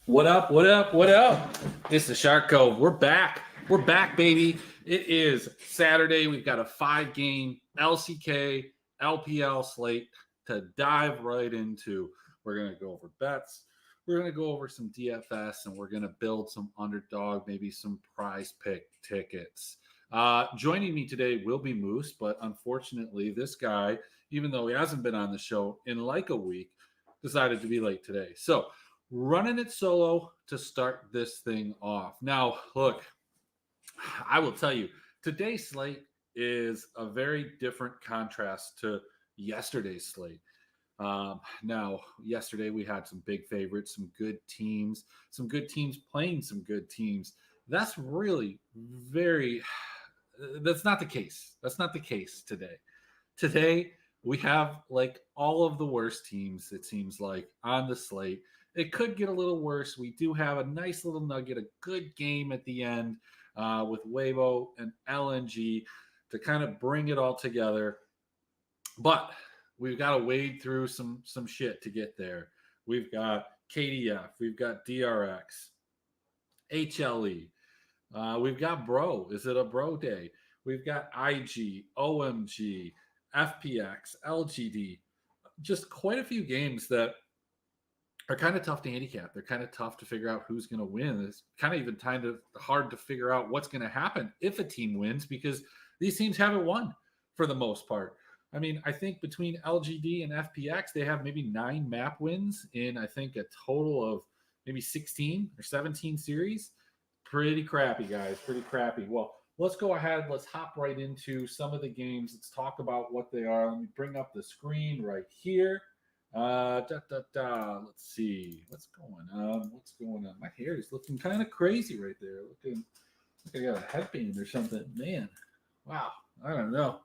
What up? What up? What up? It's the Shark Cove. We're back. We're back, baby. It is Saturday. We've got a 5-game LCK LPL slate to dive right into. We're going to go over bets. We're going to go over some DFS, and we're going to build some underdog, maybe some prize pick tickets. Joining me today will be Moose, but unfortunately, this guy, even though he hasn't been on the show in like a week, decided to be late today. So, running it solo to start this thing off. Now, look, I will tell you, today's slate is a very different contrast to yesterday's slate. Now, yesterday we had some big favorites, some good teams playing some good teams. That's really very, that's not the case. That's not the case today. Today, we have like all of the worst teams, it seems like, on the slate. It could get a little worse. We do have a nice little nugget, a good game at the end with Weibo and LNG to kind of bring it all together. But we've got to wade through some shit to get there. We've got KDF, we've got DRX, HLE, we've got Bro. Is it a Bro day? We've got IG, OMG, FPX, LGD. Just quite a few games that are kind of tough to handicap. They're kind of tough to figure out who's going to win. It's kind of even kind of hard to figure out what's going to happen if a team wins because these teams haven't won for the most part. I mean, I think between LGD and FPX, they have maybe 9 map wins in, I think, a total of maybe 16 or 17 series. Pretty crappy, guys. Pretty crappy. Well, let's go ahead. Let's hop right into some of the games. Let's talk about what they are. Let me bring up the screen right here. Let's see what's going on. My hair is looking kind of crazy right there. Looking like I got a headband or something. Man, wow. I don't know.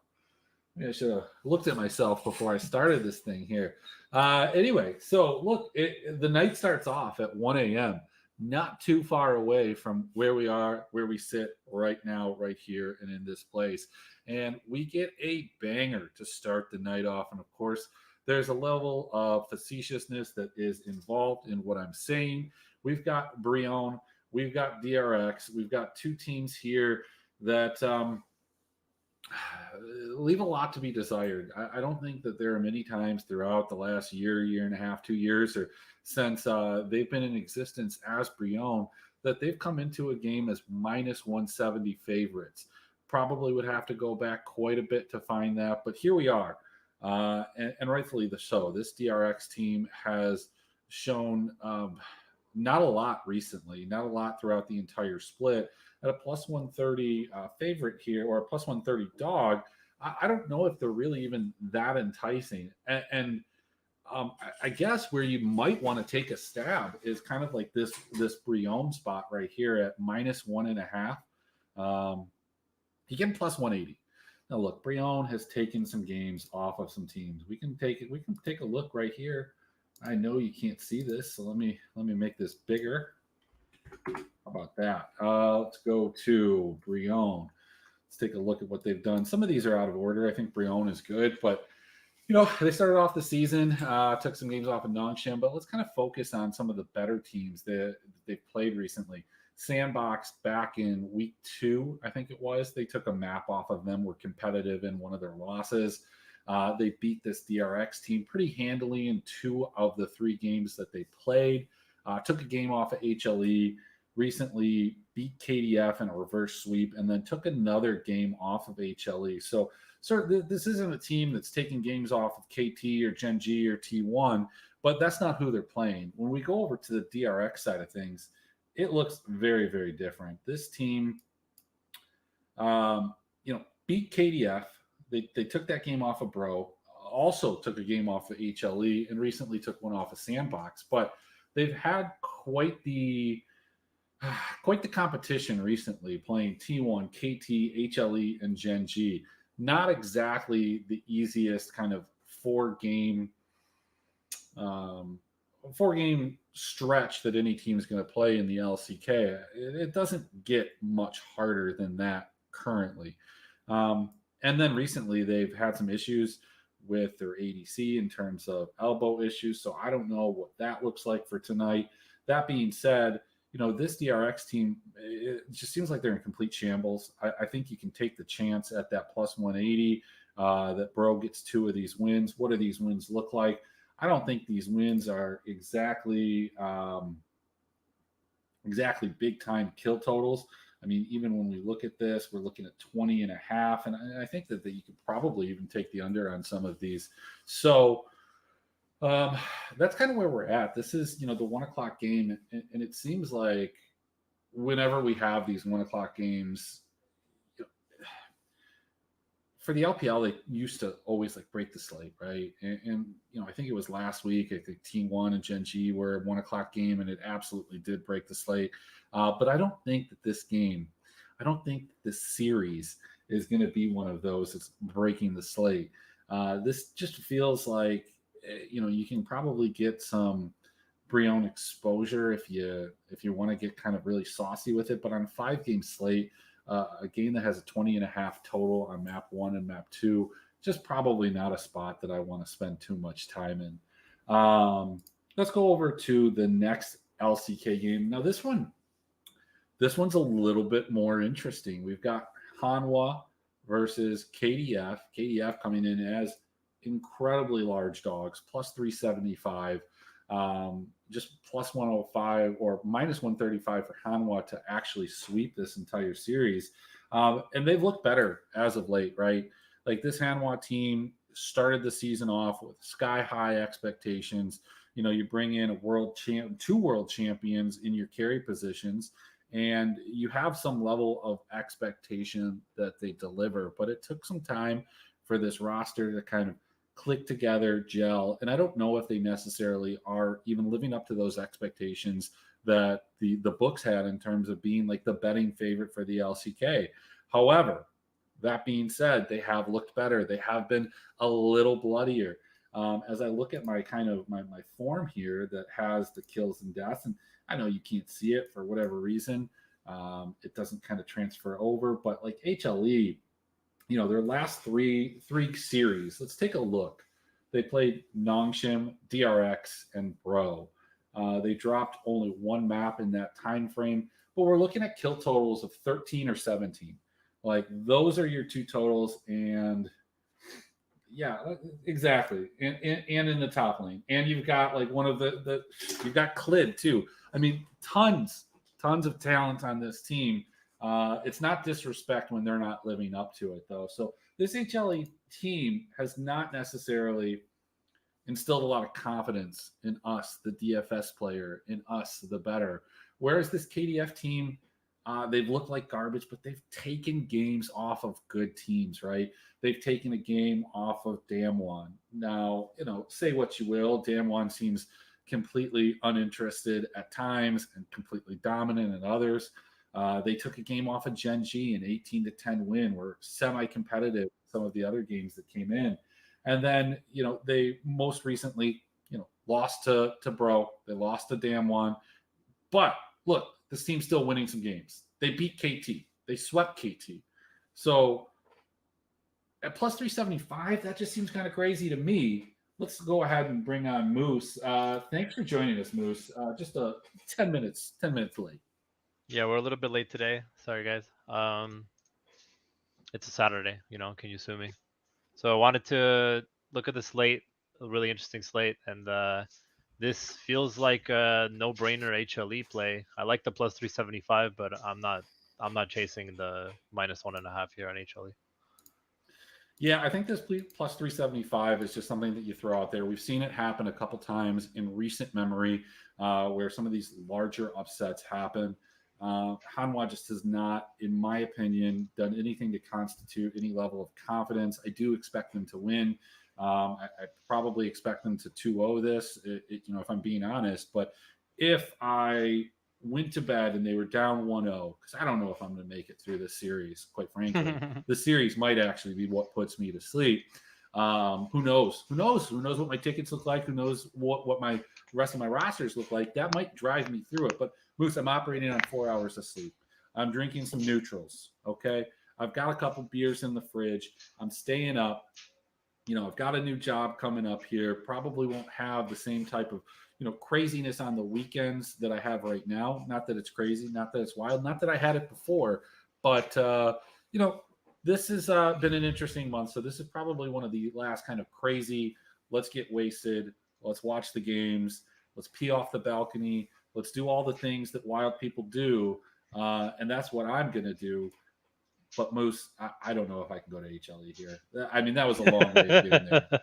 Maybe I should have looked at myself before I started this thing here. Anyway, so look, the night starts off at 1 a.m. Not too far away from where we sit right now, right here and in this place. And we get a banger to start the night off. And of course, there's a level of facetiousness that is involved in what I'm saying. We've got Brion, we've got DRX, we've got 2 teams here that leave a lot to be desired. I don't think that there are many times throughout the last year and a half, 2 years, or since they've been in existence as Brion, that they've come into a game as minus 170 favorites. Probably would have to go back quite a bit to find that, but here we are. And rightfully so. This DRX team has shown not a lot recently, not a lot throughout the entire split. At a plus 130 favorite here, or a plus 130 dog, I don't know if they're really even that enticing. And I guess where you might want to take a stab is kind of like this Brion spot right here at minus 1.5. You get plus 180. Now look, Brion has taken some games off of some teams. We can take a look right here. I know you can't see this, so let me make this bigger. How about that? Let's go to Brion. Let's take a look at what they've done. Some of these are out of order. I think Brion is good, but they started off the season, took some games off of Nongshim, but let's kind of focus on some of the better teams that they've played recently. Sandbox back in week 2, I think it was. They took a map off of them, were competitive in one of their losses. They beat this DRX team pretty handily in 2 of the 3 games that they played. Took a game off of HLE, recently beat KDF in a reverse sweep, and then took another game off of HLE. So this isn't a team that's taking games off of KT or Gen G or T1, but that's not who they're playing. When we go over to the DRX side of things, it looks very, very different. This team, beat KDF. They took that game off of Bro, also took a game off of HLE, and recently took one off of Sandbox. But they've had quite the competition recently, playing T1, KT, HLE, and Gen G. Not exactly the easiest kind of 4-game stretch that any team is going to play in the LCK. It doesn't get much harder than that currently. And then recently they've had some issues with their ADC in terms of elbow issues. So I don't know what that looks like for tonight. That being said, this DRX team, it just seems like they're in complete shambles. I think you can take the chance at that plus 180 that Bro gets 2 of these wins. What do these wins look like? I don't think these wins are exactly big time kill totals. I mean, even when we look at this, we're looking at 20 and a half. And I think that you could probably even take the under on some of these. So that's kind of where we're at. This is, the 1 o'clock game. And it seems like whenever we have these 1 o'clock games, for the LPL, they used to always break the slate, right? And I think it was last week, I think Team One and Gen G were a 1 o'clock game, and it absolutely did break the slate. But I don't think that this series is going to be one of those that's breaking the slate. This just feels like, you can probably get some Brion exposure if you want to get kind of really saucy with it. But on a 5-game slate, a game that has a 20 and a half total on map 1 and map 2, just probably not a spot that I want to spend too much time in. Let's go over to the next LCK game. Now this one's a little bit more interesting. We've got Hanwha versus KDF. KDF coming in as incredibly large dogs, plus 375. Just plus 105 or minus 135 for Hanwha to actually sweep this entire series. And they've looked better as of late, right? Like this Hanwha team started the season off with sky high expectations. You bring in two world champions in your carry positions, and you have some level of expectation that they deliver. But it took some time for this roster to kind of click together, gel, and I don't know if they necessarily are even living up to those expectations that the books had in terms of being like the betting favorite for the LCK. However, that being said, they have looked better. They have been a little bloodier. As I look at my kind of my form here that has the kills and deaths, and I know you can't see it for whatever reason, it doesn't kind of transfer over, but like HLE, their last three series, let's take a look. They played Nongshim, DRX, and Bro. They dropped only one map in that time frame, but we're looking at kill totals of 13 or 17. Like those are your two totals, and yeah, exactly. And in the top lane, and you've got like one of you've got Clid too. I mean, tons of talent on this team. It's not disrespect when they're not living up to it, though. So this HLE team has not necessarily instilled a lot of confidence in us, the DFS player, in us, the better. Whereas this KDF team, they've looked like garbage, but they've taken games off of good teams, right? They've taken a game off of Damwon. Now, say what you will, Damwon seems completely uninterested at times and completely dominant at others. They took a game off of Gen G, an 18-10 win. Were semi-competitive some of the other games that came in. And then, they most recently, lost to Bro. They lost to Damwon. But look, this team's still winning some games. They beat KT. They swept KT. So at plus 375, that just seems kind of crazy to me. Let's go ahead and bring on Moose. Thanks for joining us, Moose. Just 10 minutes late. Yeah, we're a little bit late today. Sorry, guys. It's a Saturday, can you sue me? So I wanted to look at the slate, a really interesting slate, and this feels like a no-brainer HLE play. I like the plus 375, but I'm not chasing the minus 1.5 here on HLE. Yeah, I think this plus 375 is just something that you throw out there. We've seen it happen a couple times in recent memory where some of these larger upsets happen. Hanwha just has not, in my opinion, done anything to constitute any level of confidence. I do expect them to win. I probably expect them to 2-0 this, if I'm being honest. But if I went to bed and they were down 1-0, because I don't know if I'm going to make it through this series, quite frankly. The series might actually be what puts me to sleep. Who knows? Who knows what my tickets look like? Who knows what my rest of my rosters look like? That might drive me through it. But Moose, I'm operating on 4 hours of sleep. I'm drinking some neutrals. Okay. I've got a couple beers in the fridge. I'm staying up. I've got a new job coming up here. Probably won't have the same type of, craziness on the weekends that I have right now. Not that it's crazy, not that it's wild, not that I had it before, but this has been an interesting month. So this is probably one of the last kind of crazy. Let's get wasted. Let's watch the games. Let's pee off the balcony. Let's do all the things that wild people do, and that's what I'm gonna do. But Moose, I don't know if I can go to HLE here. I mean, that was a long way to get in there.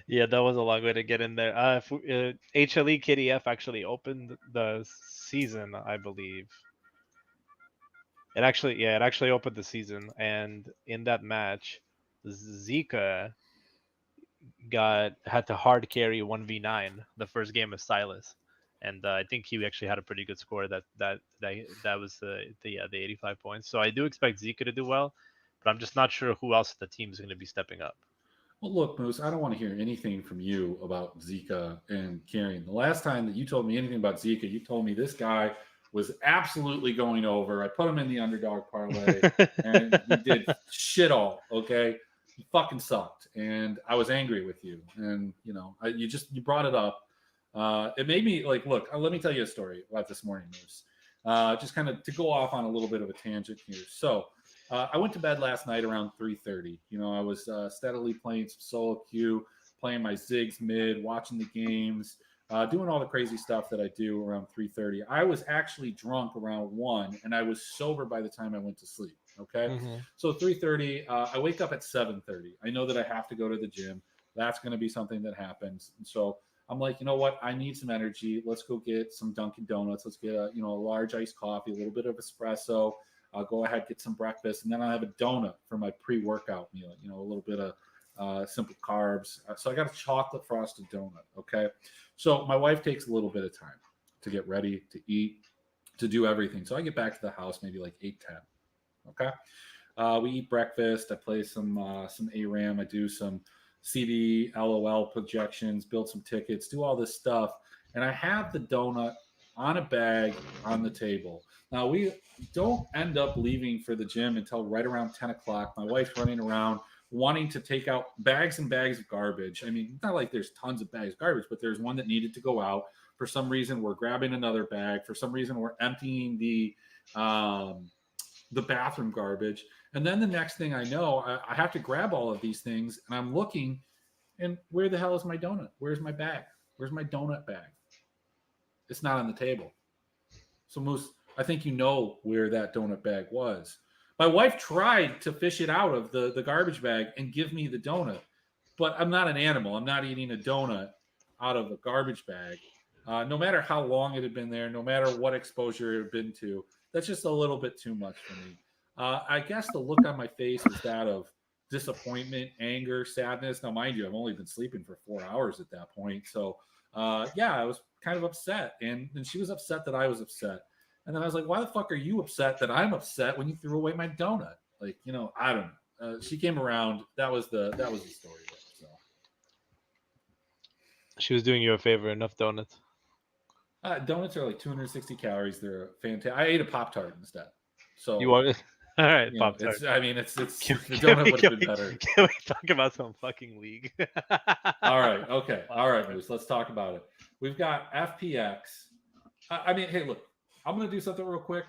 Yeah, that was a long way to get in there. HLE KDF actually opened the season, I believe. It actually opened the season, and in that match, Zika had to hard carry 1v9 the first game of Silas, and I think he actually had a pretty good score. That was the 85 points. So I do expect Zika to do well, but I'm just not sure who else the team is going to be stepping up. Well, look, Moose, I don't want to hear anything from you about Zika and carrying. The last time that you told me anything about Zika, you told me this guy was absolutely going over. I put him in the underdog parlay, and he did shit all. Okay, he fucking sucked, and I was angry with you. And you brought it up. It made me like, look. Let me tell you a story about this morning, Moose. Just kind of to go off on a little bit of a tangent here. So. I went to bed last night around 3:30. I was steadily playing some solo queue, playing my Ziggs mid, watching the games, doing all the crazy stuff that I do around 3:30. I was actually drunk around 1, and I was sober by the time I went to sleep. Okay, So 3:30, I wake up at 7:30. I know that I have to go to the gym. That's going to be something that happens. And so I'm like, you know what? I need some energy. Let's go get some Dunkin' Donuts. Let's get a large iced coffee, a little bit of espresso. I'll go ahead, get some breakfast, and then I'll have a donut for my pre-workout meal, a little bit of simple carbs. So I got a chocolate frosted donut, okay? So my wife takes a little bit of time to get ready, to eat, to do everything. So I get back to the house maybe like 8:10, okay? We eat breakfast. I play some ARAM. I do some CD, LOL projections, build some tickets, do all this stuff. And I have the donut on a bag on the table. Now, we don't end up leaving for the gym until right around 10 o'clock. My wife's running around wanting to take out bags and bags of garbage. I mean, it's not like there's tons of bags of garbage, but there's one that needed to go out. For some reason, we're grabbing another bag. For some reason, we're emptying the bathroom garbage. And then the next thing I know, I have to grab all of these things, and I'm looking, and where the hell is my donut? Where's my bag? Where's my donut bag? It's not on the table. So, Moose, I think you know where that donut bag was. My wife tried to fish it out of the garbage bag and give me the donut, but I'm not an animal. I'm not eating a donut out of a garbage bag. No matter how long it had been there, no matter what exposure it had been to, that's just a little bit too much for me. I guess the look on my face was that of disappointment, anger, sadness. Now, mind you, I've only been sleeping for 4 hours at that point. So, I was kind of upset. And she was upset that I was upset. And then I was like, why the fuck are you upset that I'm upset when you threw away my donut? Like, I don't know. She came around. That was the story there. So. She was doing you a favor. Enough donuts. Donuts are like 260 calories. They're fantastic. I ate a Pop-Tart instead. So you want all right, Pop-Tart. I mean, it's the donut would have been better. Can we talk about some fucking league? All right. Okay. All right, Moose. Let's talk about it. We've got FPX. I mean, hey, look, I'm going to do something real quick.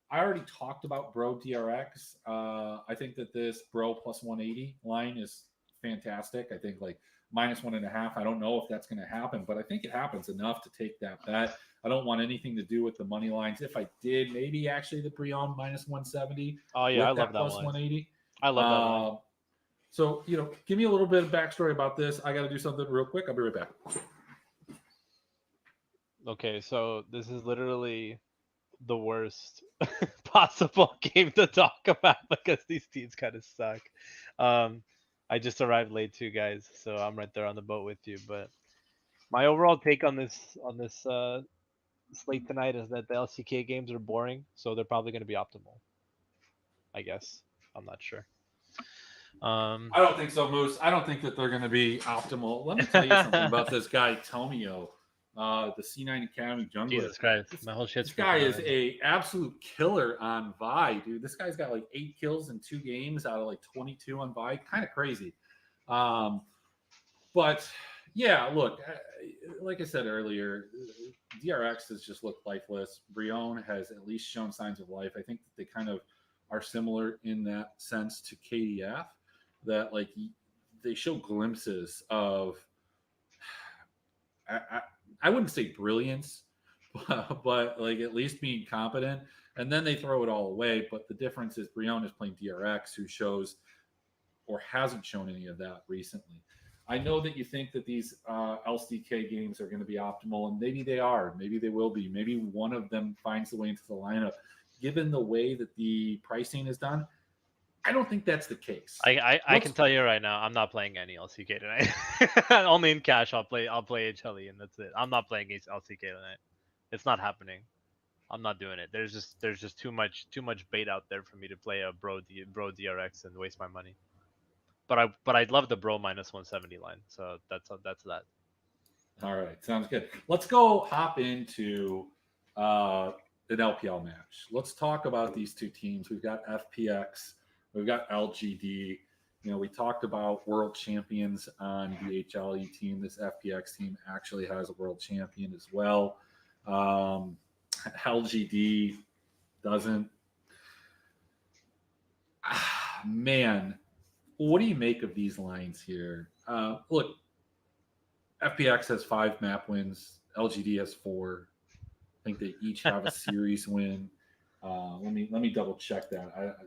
I already talked about Bro DRX. I think that this Bro plus 180 line is fantastic. I think like -1.5. I don't know if that's going to happen, but I think it happens enough to take that bet. I don't want anything to do with the money lines. If I did, maybe actually the Brion -170. Oh yeah, I love that plus one. 180. I love that one. So give me a little bit of backstory about this. I got to do something real quick. I'll be right back. Okay, so this is literally the worst possible game to talk about because these teams kind of suck. I just arrived late too, guys, so I'm right there on the boat with you. But my overall take on this slate tonight is that the LCK games are boring, so they're probably going to be optimal. I guess. I'm not sure. I don't think so, Moose. I don't think that they're going to be optimal. Let me tell you something about this guy, Tomio, the C9 Academy jungler. Jesus Christ, my whole shit's. This guy is a absolute killer on Vi, dude. This guy's got like 8 kills in 2 games out of like 22 on Vi. Kind of crazy. But Yeah, look, like I said earlier, DRX has just looked lifeless. Brion has at least shown signs of life. I think that they kind of are similar in that sense to KDF, that like they show glimpses of, I, I, I wouldn't say brilliance, but like at least being competent. And then they throw it all away. But the difference is Brion is playing DRX, who shows or hasn't shown any of that recently. I know that you think that these LCK games are going to be optimal, and maybe they are. Maybe they will be. Maybe one of them finds the way into the lineup. Given the way that the pricing is done, I don't think that's the case. I can tell you right now, I'm not playing any LCK tonight. Only in cash, I'll play HLE, and that's it. I'm not playing LCK tonight. It's not happening. I'm not doing it. There's just too much bait out there for me to play a bro DRX and waste my money. But I'd love the bro minus 170 line. So that's that. All right, sounds good. Let's go hop into an LPL match. Let's talk about these two teams. We've got FPX, we've got LGD. You know, we talked about world champions on the HLE team. This FPX team actually has a world champion as well. LGD doesn't. Man, what do you make of these lines here? Look, FPX has 5 map wins. LGD has 4. I think they each have a series win. Let me double check that.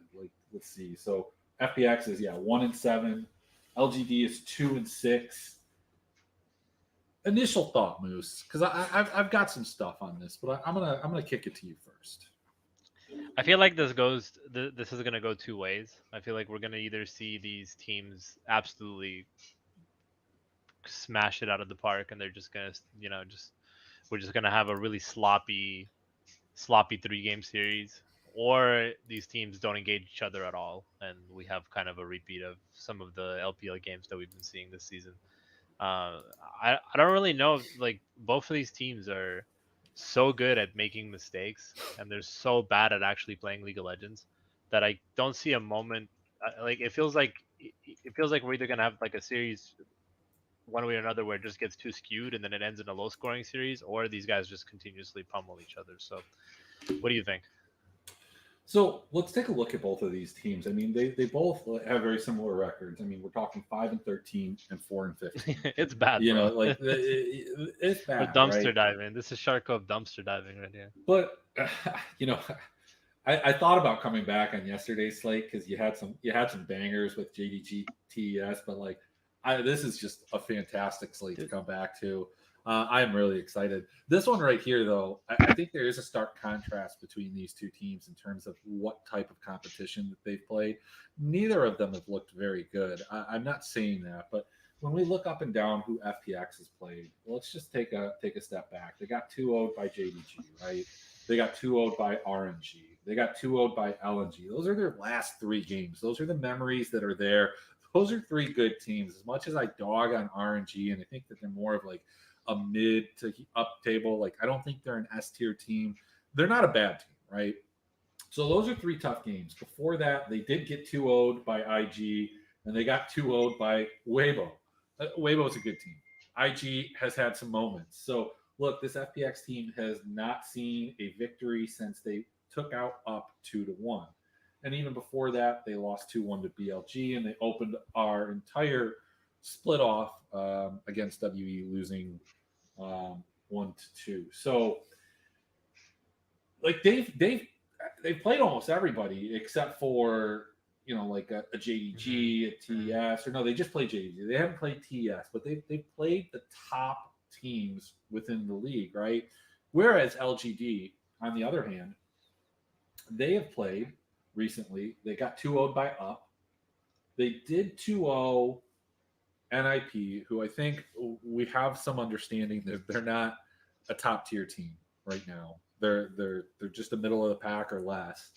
Let's see. So FPX is 1-7. LGD is 2-6. Initial thought, Moose, because I've got some stuff on this, but I'm gonna kick it to you first. I feel like this is gonna go 2 ways. I feel like we're gonna either see these teams absolutely smash it out of the park, and they're just gonna, we're just gonna have a really sloppy 3-game series, or these teams don't engage each other at all, and we have kind of a repeat of some of the LPL games that we've been seeing this season. I don't really know. Like, both of these teams are so good at making mistakes, and they're so bad at actually playing League of Legends that I don't see a moment. Like, it feels like we're either gonna have like a series one way or another where it just gets too skewed and then it ends in a low scoring series, or these guys just continuously pummel each other. So what do you think? So let's take a look at both of these teams. I mean, they both have very similar records. I mean, we're talking 5-13 and 4-15. It's bad, You bro. know, like it's bad. We're dumpster right? diving. This is Shark Cove dumpster diving right here. But you know, I thought about coming back on yesterday's slate because you had some bangers with JDG TES, but like this is just a fantastic slate to come back to. I'm really excited. This one right here, though, I think there is a stark contrast between these two teams in terms of what type of competition that they've played. Neither of them have looked very good. I'm not saying that, but when we look up and down who FPX has played, let's just take a step back. They got 2-0'd by JDG, right? They got 2-0'd by RNG. They got 2-0'd by LNG. Those are their last 3 games. Those are the memories that are there. Those are 3 good teams. As much as I dog on RNG, and I think that they're more of like a mid to up table, like I don't think they're an S tier team. They're not a bad team, right? So those are 3 tough games. Before that, they did get 2-0'd by IG, and they got 2-0'd by Weibo. Weibo's a good team. IG has had some moments. So look, this FPX team has not seen a victory since they took out up 2-1. And even before that, they lost 2-1 to BLG, and they opened our entire split off against WE, losing 1-2. So, like they've played almost everybody except for like a JDG, a TES, or no, they just played JDG. They haven't played TES, but they played the top teams within the league, right? Whereas LGD, on the other hand, they have played recently. They got 2-0'd by Up. They did 2-0 NIP, who I think we have some understanding that they're not a top tier team right now. They're just a middle of the pack or less.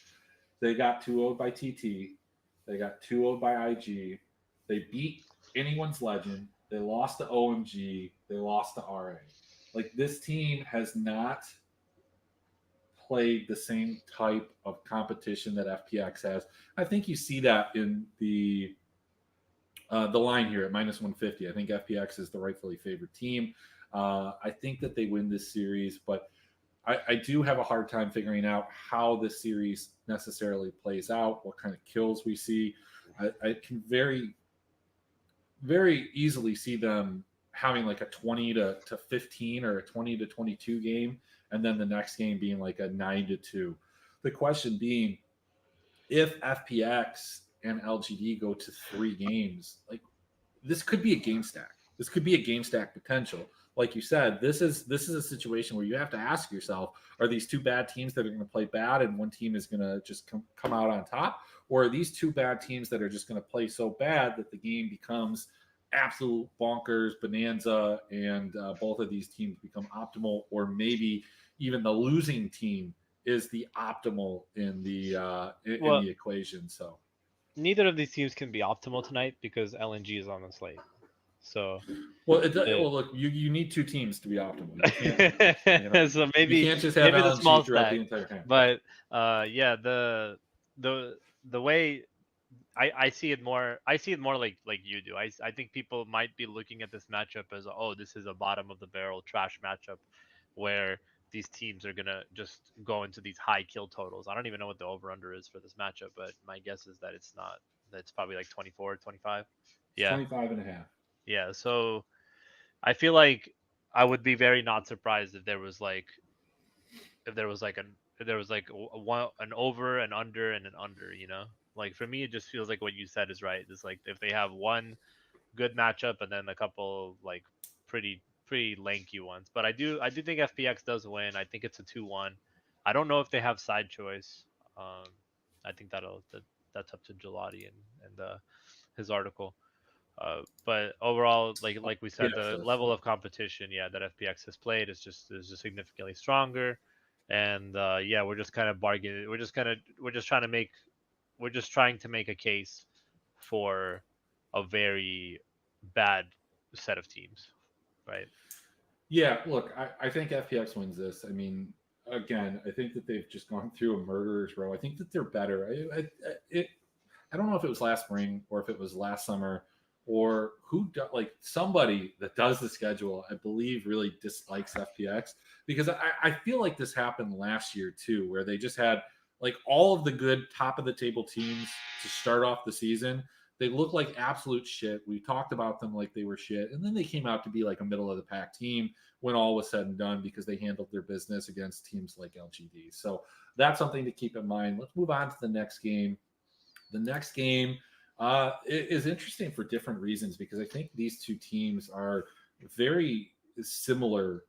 They got 2-0'd by TT. They got 2-0'd by IG. They beat anyone's legend. They lost to OMG. They lost to RA. Like, this team has not played the same type of competition that FPX has. I think you see that in the the line here at -150. I think FPX is the rightfully favored team. I think that they win this series, but I do have a hard time figuring out how this series necessarily plays out, what kind of kills we see. I can very, very easily see them having like a 20 to 15 or a 20 to 22 game, and then the next game being like a 9-2. The question being, if FPX and LGD go to 3 games, like this could be a game stack. This could be a game stack potential. Like you said, this is a situation where you have to ask yourself: are these two bad teams that are going to play bad, and one team is going to just come out on top, or are these two bad teams that are just going to play so bad that the game becomes absolute bonkers bonanza, and both of these teams become optimal, or maybe even the losing team is the optimal in Well, the equation. So neither of these teams can be optimal tonight because LNG is on the slate. So well, look, you need 2 teams to be optimal. You can't, so you maybe can't just have the LNG small throughout stack, the entire time. but yeah, the way I see it more, like you do. I think people might be looking at this matchup as, oh, this is a bottom of the barrel trash matchup where these teams are gonna just go into these high kill totals. I don't even know what the over under is for this matchup, but my guess is that it's not. That's probably like 24, 25. It's Yeah, 25 and a half. yeah. So I feel like I would be very not surprised if there was like an over, an under, and an under. Like for me, it just feels like what you said is right. It's like if they have one good matchup and then a couple like pretty lanky ones. But I do think FPX does win. I think it's a 2-1. I don't know if they have side choice. Um, I think that's up to Gelati and his article. But overall, like we said, Yes, the yes. level of competition, yeah, that FPX has played is just significantly stronger. And yeah, we're just kind of bargaining. We're just trying to make a case for a very bad set of teams, right? Yeah, look, I think FPX wins this. I mean, again, I think that they've just gone through a murderer's row. I think that they're better. I don't know if it was last spring or if it was last summer, or like somebody that does the schedule, I believe, really dislikes FPX, because I feel like this happened last year too, where they just had like all of the good top of the table teams to start off the season. They looked like absolute shit. We talked about them like they were shit, and then they came out to be like a middle of the pack team when all was said and done, because they handled their business against teams like LGD. So that's something to keep in mind. Let's move on to the next game. The next game is interesting for different reasons, because I think these two teams are very similar.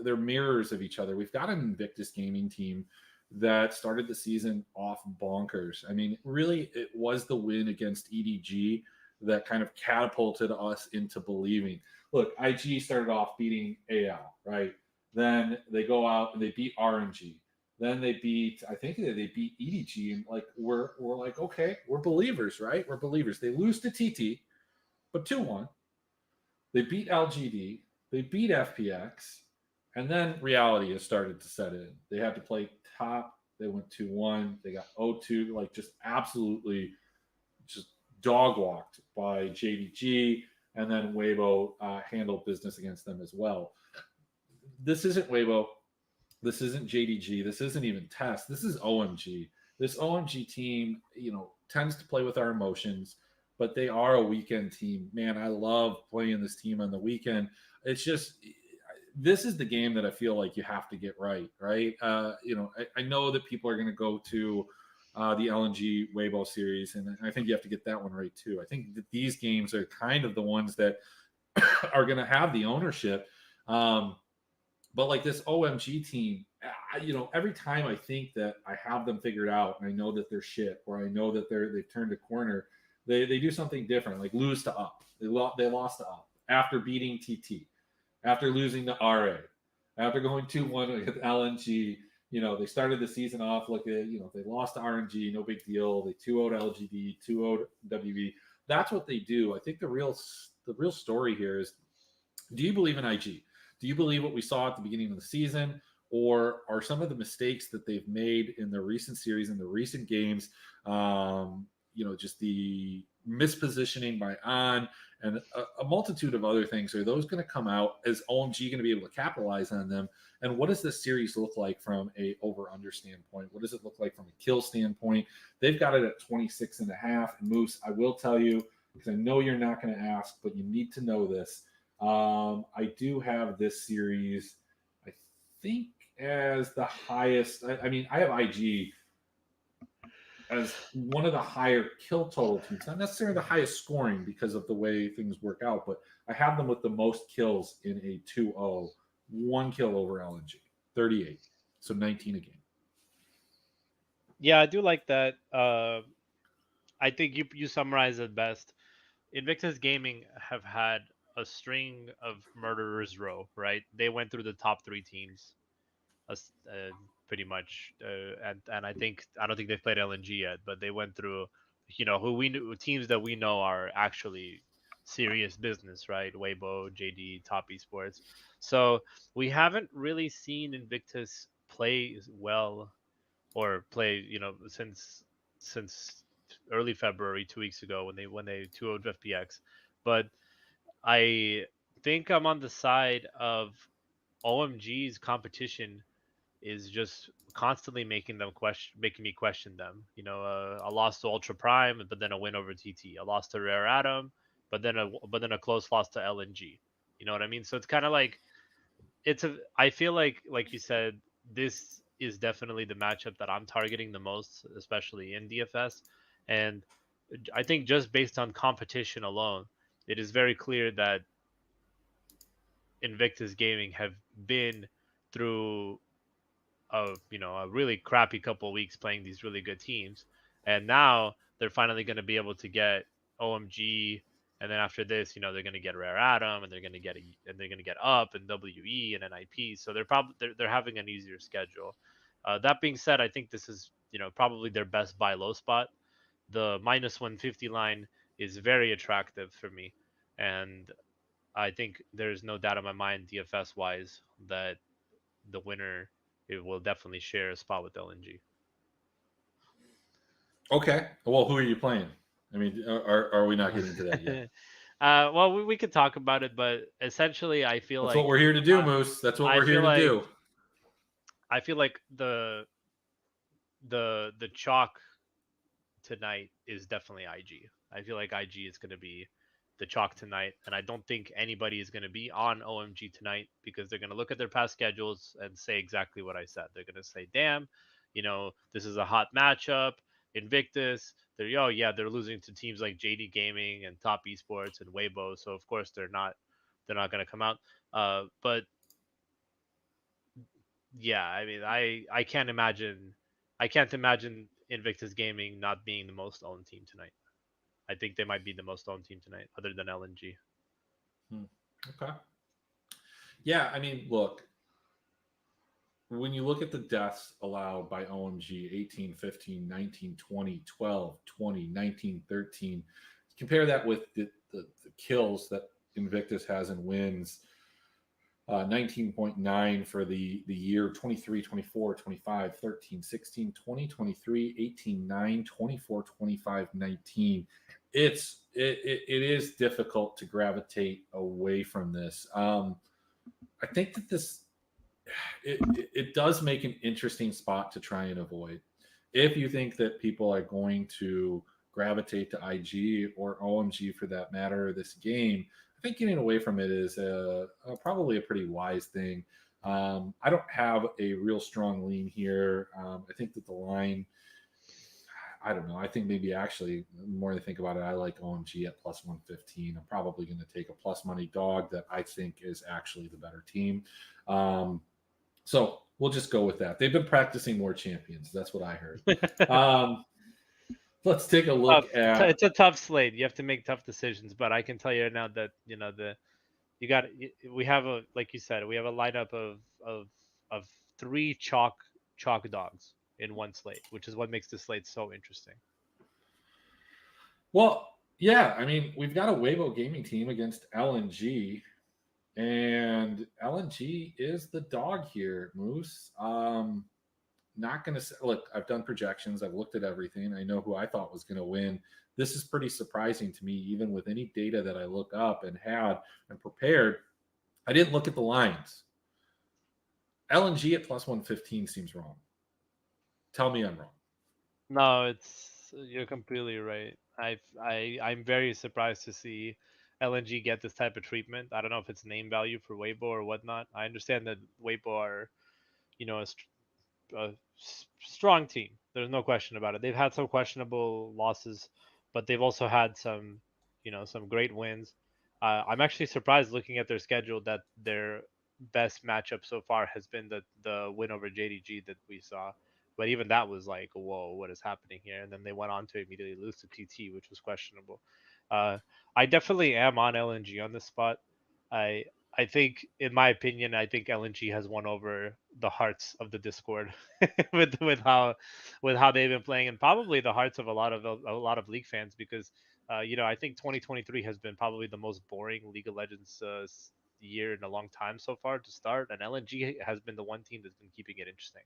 They're mirrors of each other. We've got an Invictus Gaming team that started the season off bonkers. I mean, really, it was the win against EDG that kind of catapulted us into believing. Look, IG started off beating AL, right? Then they go out and they beat RNG. Then they beat, I think they beat EDG, and like we're like, okay, we're believers, right? We're believers. They lose to TT, but 2-1. They beat LGD. They beat FPX, and then reality has started to set in. They had to play top. They went 2-1. They got 0-2, like just absolutely just dog walked by JDG, and then Weibo handled business against them as well. This isn't Weibo. This isn't JDG. This isn't even Test. This is OMG. This OMG team, tends to play with our emotions, but they are a weekend team. Man, I love playing this team on the weekend. It's just, this is the game that I feel like you have to get right, right? I know that people are going to go to the LNG Weibo series, and I think you have to get that one right too. I think that these games are kind of the ones that are going to have the ownership. But like this OMG team, every time I think that I have them figured out, and I know that they're shit, or I know that they've turned a corner, they do something different, like lose to Up. They lost to Up after beating TT, after losing to RA, after going 2-1 with LNG. They started the season off like they lost to RNG, no big deal. They 2-0'd LGD, 2-0'd WB. That's what they do. I think the real story here is, do you believe in IG? Do you believe what we saw at the beginning of the season, or are some of the mistakes that they've made in the recent series, in the recent games, just the mispositioning by On and a multitude of other things. Are those going to come out? Is OMG going to be able to capitalize on them? And what does this series look like from a over-under standpoint? What does it look like from a kill standpoint? They've got it at 26.5. And Moose, I will tell you, because I know you're not going to ask, but you need to know this. I do have this series, I think, as the highest. I mean, I have IG as one of the higher kill total teams, not necessarily the highest scoring because of the way things work out, but I have them with the most kills in a 2-0, 1 kill over LNG, 38, so 19 a game. Yeah, I do like that. I think you summarized it best. Invictus Gaming have had a string of murderers row, right? They went through the top 3 teams, pretty much, and I don't think they've played LNG yet, but they went through, who we knew, teams that we know are actually serious business, right? Weibo, JD, Top Esports. So we haven't really seen Invictus play well or play, since early February, 2 weeks ago when they 2-0'd FPX. But I think I'm on the side of OMG's competition is just constantly making me question them. A loss to Ultra Prime, but then a win over TT. A loss to Rare Atom, but then a close loss to LNG. You know what I mean? So it's kind of like I feel like you said, this is definitely the matchup that I'm targeting the most, especially in DFS. And I think just based on competition alone, it is very clear that Invictus Gaming have been through a really crappy couple of weeks playing these really good teams, and now they're finally going to be able to get OMG, and then after this, they're going to get Rare Atom, and they're going to get Up and WE and NIP. So they're having an easier schedule. That being said, I think this is probably their best buy low spot. The -150 line is very attractive for me, and I think there's no doubt in my mind, DFS wise, that the winner, it will definitely share a spot with LNG. Okay. Well, who are you playing? I mean, are we not getting to that yet? Well, we could talk about it, but essentially, I feel That's like what we're here to do, Moose. That's what we're here to do. I feel like the chalk tonight is definitely IG. I feel like IG is going to be the chalk tonight, and I don't think anybody is going to be on OMG tonight because they're going to look at their past schedules and say exactly what I said. They're going to say, "Damn, this is a hot matchup. Invictus, they're losing to teams like JD Gaming and Top Esports and Weibo, so of course they're not going to come out." But yeah, I mean, I can't imagine Invictus Gaming not being the most owned team tonight. I think they might be the most owned team tonight, other than LNG. Okay. Yeah, I mean, look, when you look at the deaths allowed by OMG, 18, 15, 19, 20, 12, 20, 19, 13, compare that with the kills that Invictus has and wins. 19.9 for the year, 23, 24, 25, 13, 16, 20, 23, 18, 9, 24, 25, 19. It is difficult to gravitate away from this. I think that it does make an interesting spot to try and avoid. If you think that people are going to gravitate to IG or OMG for that matter this game, I think getting away from it is probably a pretty wise thing. I don't have a real strong lean here. I think that the line, I don't know. I think maybe actually, the more I think about it, I like OMG at +115. I'm probably going to take a plus money dog that I think is actually the better team. So we'll just go with that. They've been practicing more champions. That's what I heard. Let's take a look at. It's a tough slate. You have to make tough decisions, but I can tell you now that we have like you said, we have a lineup of 3 chalk dogs in one slate, which is what makes the slate so interesting. Well, yeah, I mean, we've got a Weibo gaming team against LNG, and LNG is the dog here, Moose. not going to look. I've done projections. I've looked at everything. I know who I thought was going to win. This is pretty surprising to me, even with any data that I look up and had and prepared. I didn't look at the lines. LNG at plus 115 seems wrong. Tell me I'm wrong. No, you're completely right. I'm very surprised to see LNG get this type of treatment. I don't know if it's name value for Weibo or whatnot. I understand that Weibo are, you know, a strong team. There's no question about it. They've had some questionable losses, but they've also had some, some great wins. I'm actually surprised looking at their schedule that their best matchup so far has been the win over JDG that we saw. But even that was like, whoa, what is happening here? And then they went on to immediately lose to TT, which was questionable. Uh, I definitely am on LNG on this spot. I I think, in my opinion, I think LNG has won over the hearts of the Discord with how they've been playing, and probably the hearts of a lot of League fans because I think 2023 has been probably the most boring League of Legends year in a long time so far to start, and LNG has been the one team that's been keeping it interesting.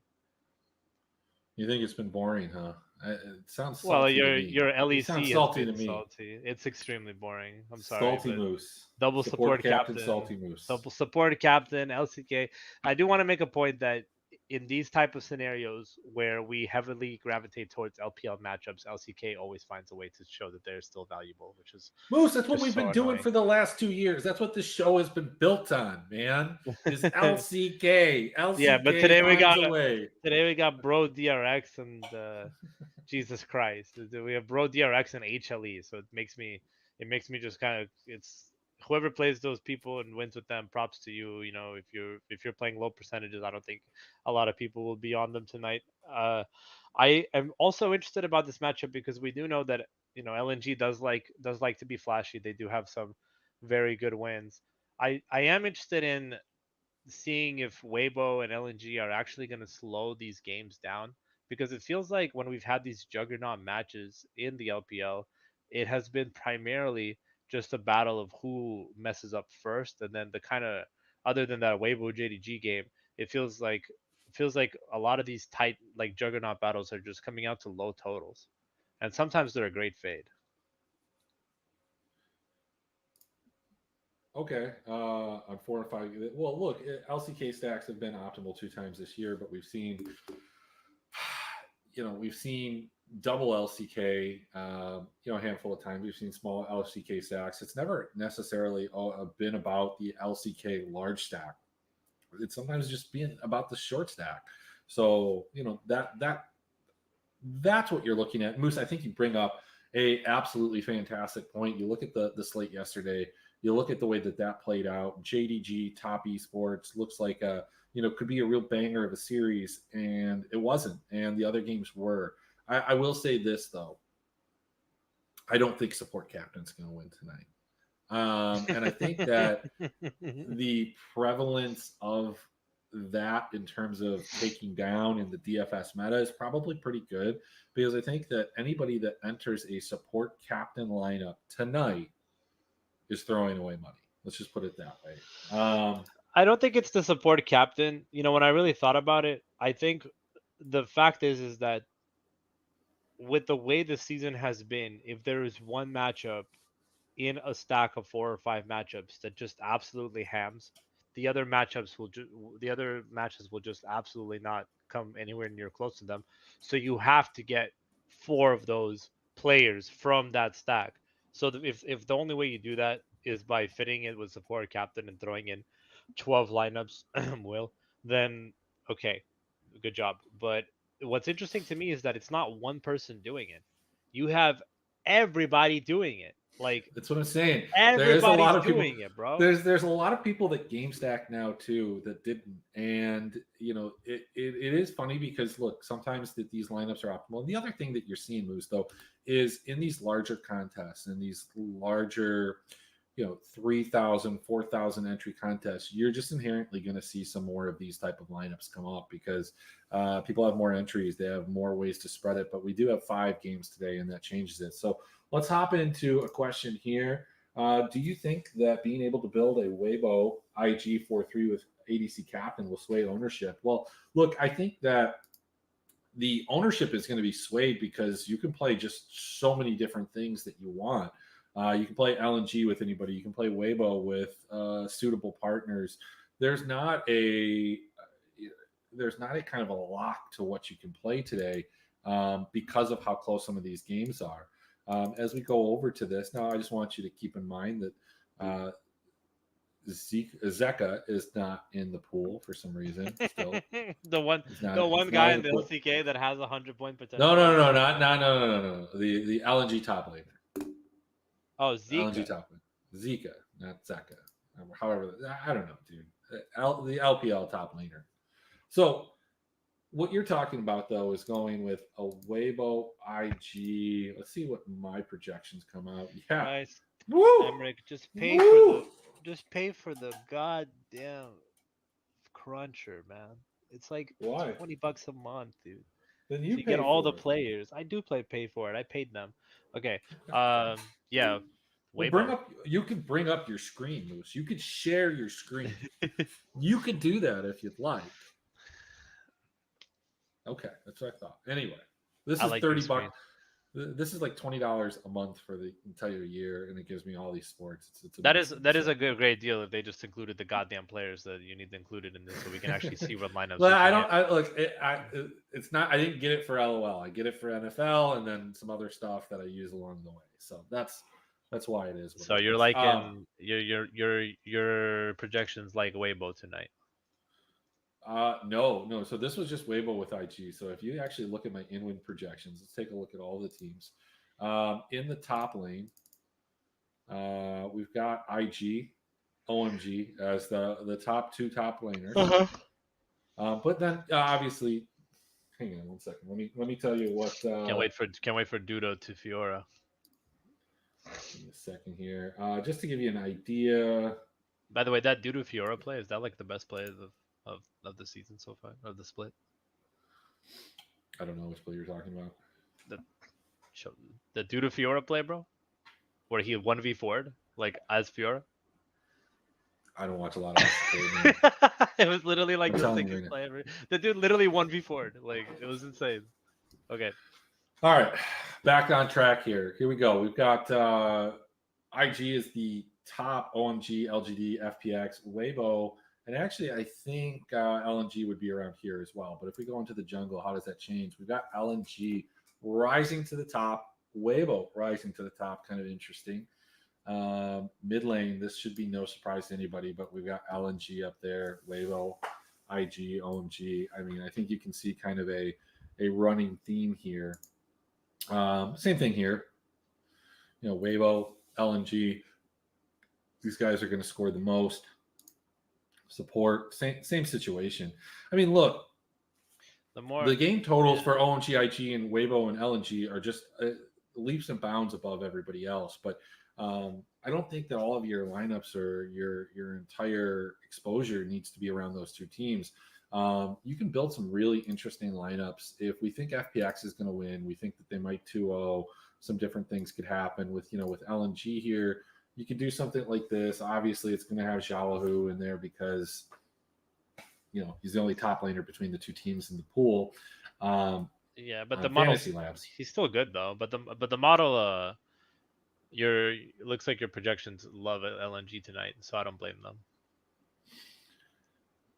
You think it's been boring, huh? It sounds Well, salty to your me. your You sound LEC has salty to been me. salty. It's extremely boring. I'm sorry, Salty but Moose. double Support support Captain captain, Salty Moose. double support captain, LCK. I do want to make a point that in these type of scenarios where we heavily gravitate towards LPL matchups, LCK always finds a way to show that they're still valuable, which is Moose, that's what just we've so been doing annoying. for the last 2 years. That's what this show has been built on, man. Is LCK. Yeah, but LCK finds a way. today we got Bro DRX and Jesus Christ, we have Bro DRX and HLE, so it makes me just kind of it's whoever plays those people and wins with them, props to you. If you're playing low percentages, I don't think a lot of people will be on them tonight. I am also interested about this matchup because we do know that LNG does like to be flashy. They do have some very good wins. I am interested in seeing if Weibo and LNG are actually going to slow these games down because it feels like when we've had these juggernaut matches in the LPL, it has been primarily just a battle of who messes up first, and then the kind of other than that Weibo JDG game, it feels like a lot of these tight like juggernaut battles are just coming out to low totals, and sometimes they're a great fade. Okay. On 4 and 5. Well, look, LCK stacks have been optimal 2 times this year, but we've seen double LCK, a handful of times. We've seen small LCK stacks. It's never necessarily been about the LCK large stack. It's sometimes just being about the short stack. So that's what you're looking at. Moose, I think you bring up a absolutely fantastic point. You look at the slate yesterday. You look at the way that played out. JDG Top Esports looks like could be a real banger of a series, and it wasn't. And the other games were. I will say this though. I don't think support captain's going to win tonight. And I think that the prevalence of that in terms of taking down in the DFS meta is probably pretty good because I think that anybody that enters a support captain lineup tonight is throwing away money. Let's just put it that way. I don't think it's the support captain. When I really thought about it, I think the fact is that with the way the season has been, if there is one matchup in a stack of 4 or 5 matchups that just absolutely hams, the other matches will just absolutely not come anywhere near close to them. So you have to get 4 of those players from that stack. So if the only way you do that is by fitting it with support captain and throwing in 12 lineups, will then okay, good job. But what's interesting to me is that it's not one person doing it. You have everybody doing it. Like That's what I'm saying. There's a lot everybody's of people. doing it, bro. There's a lot of people that game stack now too that didn't, and it is funny because look, sometimes that these lineups are optimal. And the other thing that you're seeing, Moose, though, is in these larger contests and these larger 3,000, 4,000 entry contests, you're just inherently going to see some more of these type of lineups come up because people have more entries, they have more ways to spread it. But we do have 5 games today, and that changes it. So let's hop into a question here. Do you think that being able to build a Weibo IG 4-3 with ADC captain will sway ownership? Well, look, I think that the ownership is going to be swayed because you can play just so many different things that you want. You can play LNG with anybody. You can play Weibo with suitable partners. There's not a kind of a lock to what you can play today because of how close some of these games are. As we go over to this now, I just want you to keep in mind that Zeka is not in the pool for some reason. Still, the one guy in the LCK that has 100-point potential. No, no. The LNG top laner. Oh, Zeka. LNG top laner. Zeka, not Zeka. However, I don't know, dude. The LPL top laner. So, what you're talking about though is going with a Weibo IG. Let's see what my projections come out. Yeah. Nice. Woo! Emrick, just pay for the goddamn cruncher, man. It's like Why? $20 a month, dude. Then you get all the players. I do pay for it. I paid them. Okay. Yeah. Well, you could bring up your screen, Moose. You could share your screen. You could do that if you'd like. Okay, that's what I thought. Anyway, this is like $30. This is like $20 a month for the entire year, and it gives me all these sports. That is a great deal if they just included the goddamn players that you need included in this, so we can actually see what lineups. Well, it's not. I didn't get it for LOL. I get it for NFL, and then some other stuff that I use along the way. So that's why it is. So you're like your projections like Weibo tonight. No. So this was just Weibo with IG. So if you actually look at my in-win projections, let's take a look at all the teams. In the top lane, we've got IG, OMG as the top two top laners. But then obviously, hang on one second. Let me tell you what. Can't wait for Dudo to Fiora. Give me a second here, just to give you an idea. By the way, that Dudo Fiora play, is that like the best play of the season so far, of the split? I don't know which play you're talking about. The Dudo Fiora play, bro, where he 1v4'd like as Fiora. I don't watch a lot of it. It was literally like the sickest play ever. The dude literally 1v4'd. Like, it was insane. Okay. All right. Back on track here. Here we go. We've got IG is the top, OMG, LGD, FPX, Weibo, and actually I think LNG would be around here as well. But if we go into the jungle, how does that change? We've got LNG rising to the top, Weibo rising to the top. Kind of interesting. Mid lane, this should be no surprise to anybody, but we've got LNG up there, Weibo, IG, OMG. I mean, I think you can see kind of a running theme here. Same thing here. You know, Weibo, LNG, these guys are going to score the most. Support, same situation. I mean, look, the game totals for OMG, IG, and Weibo and LNG are just leaps and bounds above everybody else. But I don't think that all of your lineups or your entire exposure needs to be around those two teams. You can build some really interesting lineups. If we think FPX is going to win, we think that they might 2-0. Some different things could happen with LNG here. You could do something like this. Obviously, it's going to have Xiaohu in there because he's the only top laner between the two teams in the pool. Yeah, but the model, he's still good though. But the model, it looks like your projections love LNG tonight, so I don't blame them.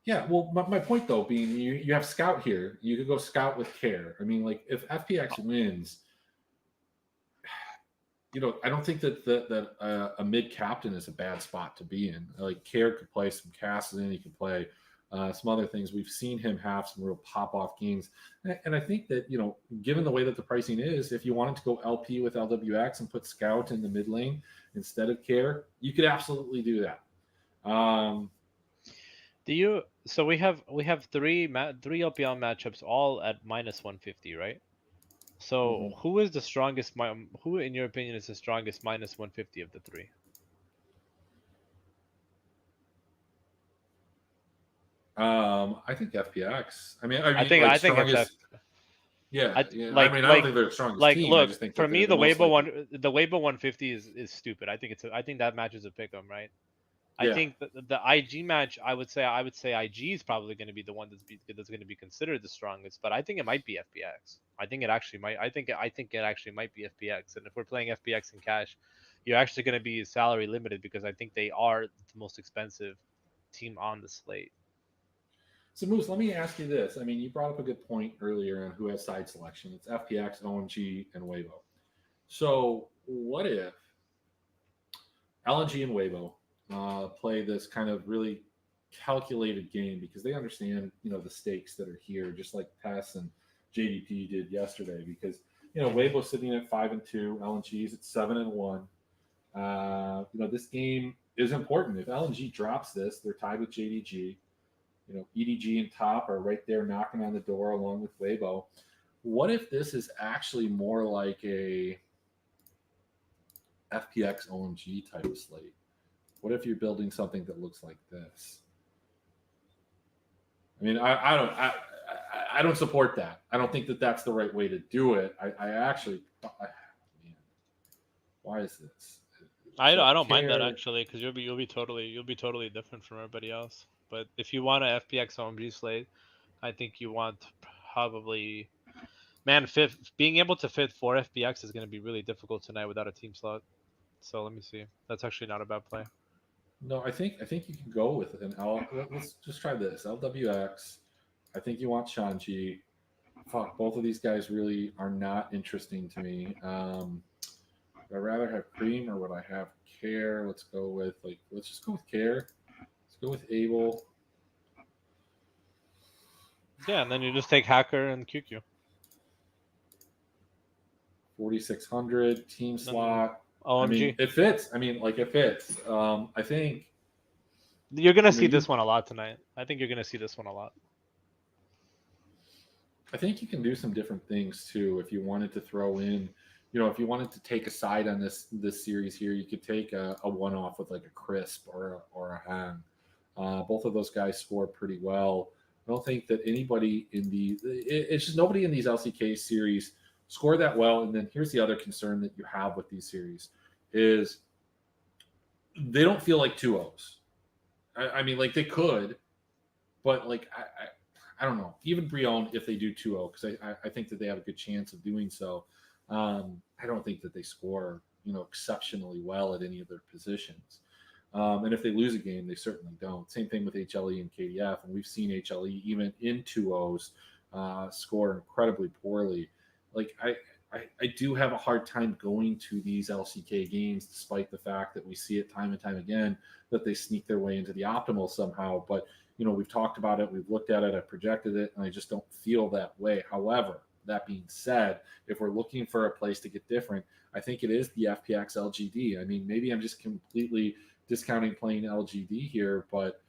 Yeah, well, my point though being you have Scout here. You could go Scout with Care. I mean, like if FPX wins, I don't think that a mid captain is a bad spot to be in. Like Care could play some Cassidy, he could play some other things. We've seen him have some real pop off games, and I think that given the way that the pricing is, if you wanted to go LP with LWX and put Scout in the mid lane instead of Care, you could absolutely do that. So we have three LPL matchups all at -150, right? So who is the strongest? Who, in your opinion, is the strongest -150 of the three? I think FPX. I mean, I think it's yeah. I don't think they're the strongest team. Look, for me, the Weibo 150 is stupid. I think that match is a pick 'em, right? I think the IG match, I would say IG is probably going to be the one that's going to be considered the strongest, but I think it might be FPX. I think it actually might. I think it actually might be FPX. And if we're playing FPX in cash, you're actually going to be salary limited because I think they are the most expensive team on the slate. So, Moose, let me ask you this. I mean, you brought up a good point earlier on who has side selection. It's FPX, OMG, and Weibo. So, what if LNG and Weibo play this kind of really calculated game because they understand, the stakes that are here, just like Tess and JDP did yesterday. Because Weibo's sitting at 5-2, LNG's at 7-1. This game is important. If LNG drops this, they're tied with JDG. EDG and Top are right there knocking on the door along with Weibo. What if this is actually more like a FPX OMG type of slate? What if you're building something that looks like this? I mean, I don't support that. I don't think that that's the right way to do it. I actually, man, why is this? I don't mind that actually because you'll be totally different from everybody else. But if you want a FPX OMG slate, I think you want probably being able to fit 4 FPX is going to be really difficult tonight without a team slot. So let me see. That's actually not a bad play. No, I think you can go with an L. Let's just try this LWX. I think you want Shanji. Fuck, both of these guys really are not interesting to me. Would I rather have Cream or would I have Care? Let's just go with Care. Let's go with Able. Yeah, and then you just take Hacker and QQ. 4,600 team slot. OMG. I mean, it fits. It fits. I think you're gonna see this one a lot tonight. I think you're gonna see this one a lot. I think you can do some different things too. If you wanted to throw in, if you wanted to take a side on this series here, you could take a one-off with like a Crisp or a Hang. Both of those guys score pretty well. I don't think that anybody it's just nobody in these LCK series score that well. And then here's the other concern that you have with these series is they don't feel like 2-0s. I mean, like they could, but like I don't know. Even Brion, if they do 2-0, because I think that they have a good chance of doing so. I don't think that they score, exceptionally well at any of their positions. And if they lose a game, they certainly don't. Same thing with HLE and KDF. And we've seen HLE, even in 2-0s, score incredibly poorly. Like, I do have a hard time going to these LCK games, despite the fact that we see it time and time again, that they sneak their way into the optimal somehow. But, we've talked about it, we've looked at it, I've projected it, and I just don't feel that way. However, that being said, if we're looking for a place to get different, I think it is the FPX LGD. I mean, maybe I'm just completely discounting playing LGD here, but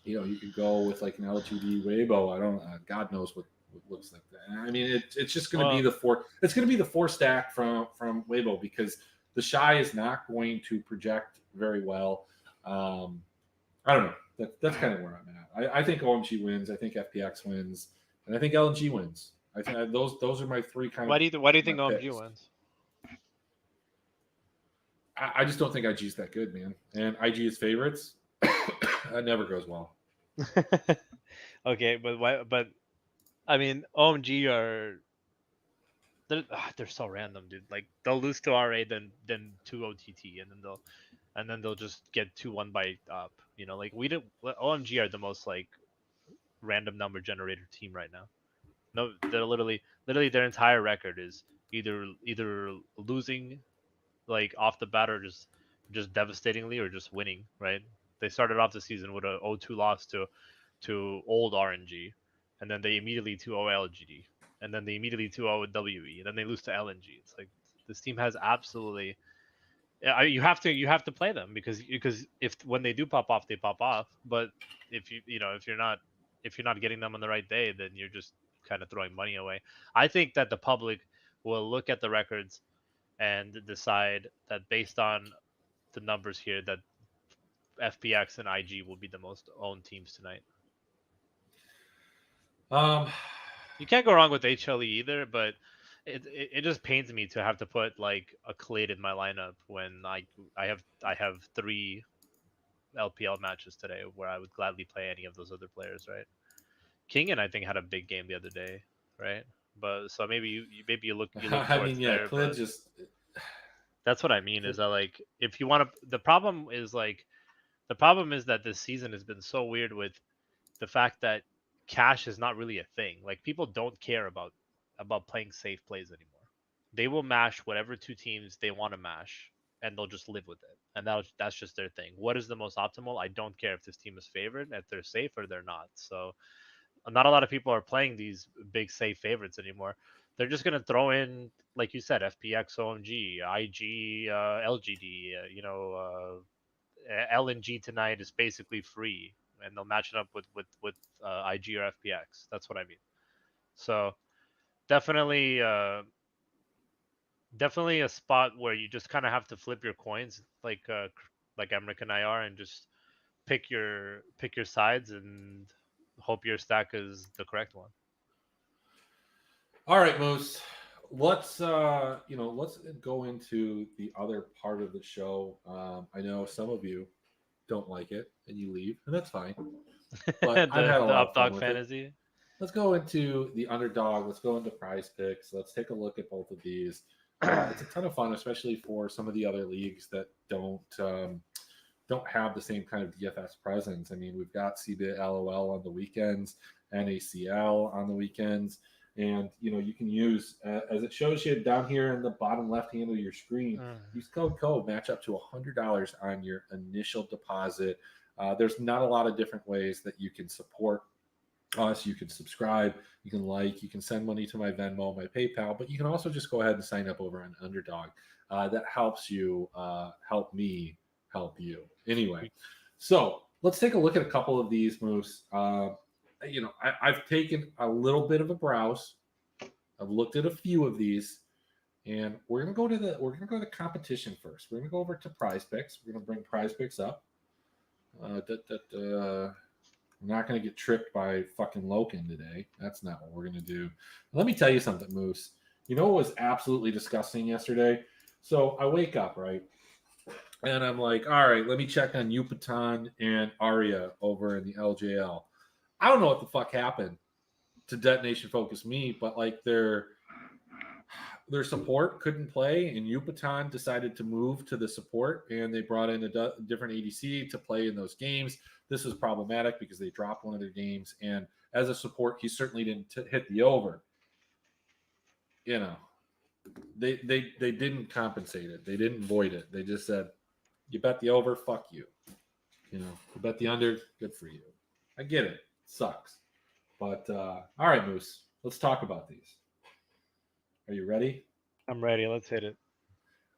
you could go with like an LGD Weibo. I don't. God knows what looks like that. I mean, it's just going to be the 4. It's going to be the 4 stack from Weibo because the Shy is not going to project very well. I don't know. That's kind of where I'm at. I think OMG wins. I think FPX wins. And I think LNG wins. I think those are my 3 kind Why of. Why do you think OMG wins? I just don't think IG's that good, man. And IG is favorites. That never goes well. Okay, but why? But I mean, OMG they're so random, dude. Like they'll lose to RA, then 2 OTT, and then they'll just get 2-1 by up. Like OMG are the most like random number generator team right now. No, they're literally their entire record is either losing like off the bat or just devastatingly or just winning, right? They started off the season with a 0-2 loss to old RNG, and then they immediately 2-0 LGD, and then they immediately 2-0 WE, and then they lose to LNG. It's like this team has absolutely. You have to play them because if when they do pop off, they pop off. But if if you're not getting them on the right day, then you're just kind of throwing money away. I think that the public will look at the records and decide that based on the numbers here that FPX and IG will be the most owned teams tonight. You can't go wrong with HLE either, but it just pains me to have to put like a Clade in my lineup when I have 3 LPL matches today where I would gladly play any of those other players, right? Kingen I think had a big game the other day, right? But so maybe you look I towards mean, yeah, there, Clid but just that's what I mean is that like if you want to, the problem is that this season has been so weird with the fact that cash is not really a thing. Like people don't care about playing safe plays anymore. They will mash whatever 2 teams they want to mash, and they'll just live with it. And that's just their thing. What is the most optimal? I don't care if this team is favored, if they're safe or they're not. So not a lot of people are playing these big safe favorites anymore. They're just gonna throw in, like you said, FPX, OMG, IG, LGD. LNG tonight is basically free, and they'll match it up with IG or FPX. That's what I mean. So definitely, definitely a spot where you just kind of have to flip your coins, like Emrick and I are, and just pick your sides and hope your stack is the correct one. all right, Moose. Let's go into the other part of the show. I know some of you don't like it and you leave, and that's fine. But I've the had a the lot of fun updog with it. fantasy. Let's go into the underdog. Let's go into prize picks. Let's take a look at both of these. It's a ton of fun, especially for some of the other leagues that don't have the same kind of DFS presence. I mean, we've got CB LOL on the weekends, NACL on the weekends, and you can use as it shows you down here in the bottom left hand of your screen. Use code Cove, match up to $100 on your initial deposit. There's not a lot of different ways that you can support us. You can subscribe, you can like, you can send money to my Venmo, my PayPal, but you can also just go ahead and sign up over on Underdog. That helps you help me help you. Anyway, so let's take a look at a couple of these moves. I've taken a little bit of a browse. I've looked at a few of these, and we're gonna go to the competition first. We're gonna go over to Prize Picks. We're gonna bring Prize Picks up. We're not going to get tricked by fucking Loken today. That's not what we're going to do. Let me tell you something, Moose. You know what was absolutely disgusting yesterday? So I wake up, right? And I'm like, all right, let me check on Yucatan and Arya over in the LJL. I don't know what the fuck happened to Detonation Focus Me, but like their support couldn't play, and Yucatan decided to move to the support, and they brought in a different ADC to play in those games. This was problematic because they dropped one of their games, and as a support, he certainly didn't hit the over. They didn't compensate it. They didn't void it. They just said, "You bet the over, fuck you." You bet the under, good for you. I get it. It sucks, but all right, Moose. Let's talk about these. Are you ready? I'm ready. Let's hit it.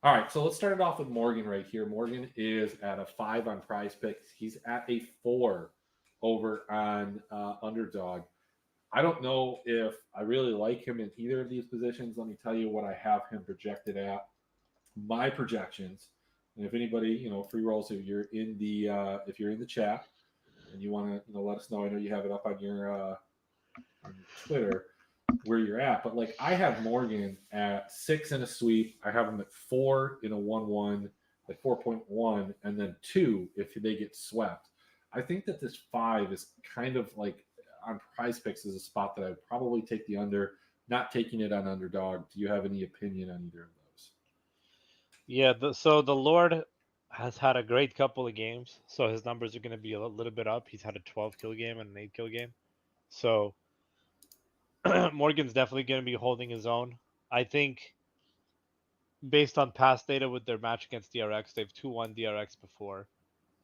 All right, so let's start it off with Morgan right here. Morgan is at a 5 on Prize Picks. He's at a 4 over on Underdog. I don't know if I really like him in either of these positions. Let me tell you what I have him projected at. My projections, and if anybody, free rolls, if you're in the chat and you want to, let us know. I know you have it up on your Twitter where you're at, but like I have Morgan at 6 in a sweep. I have him at 4 in a 1-1, like 4.1, and then 2 if they get swept. I think that this 5 is kind of like on Prize Picks is a spot that I would probably take the under, not taking it on Underdog. Do you have any opinion on either of those? Yeah. So the Lord has had a great couple of games, so his numbers are going to be a little bit up. He's had a 12 kill game and an 8 kill game, so Morgan's definitely going to be holding his own. I think based on past data with their match against DRX, they've 2-1 DRX before.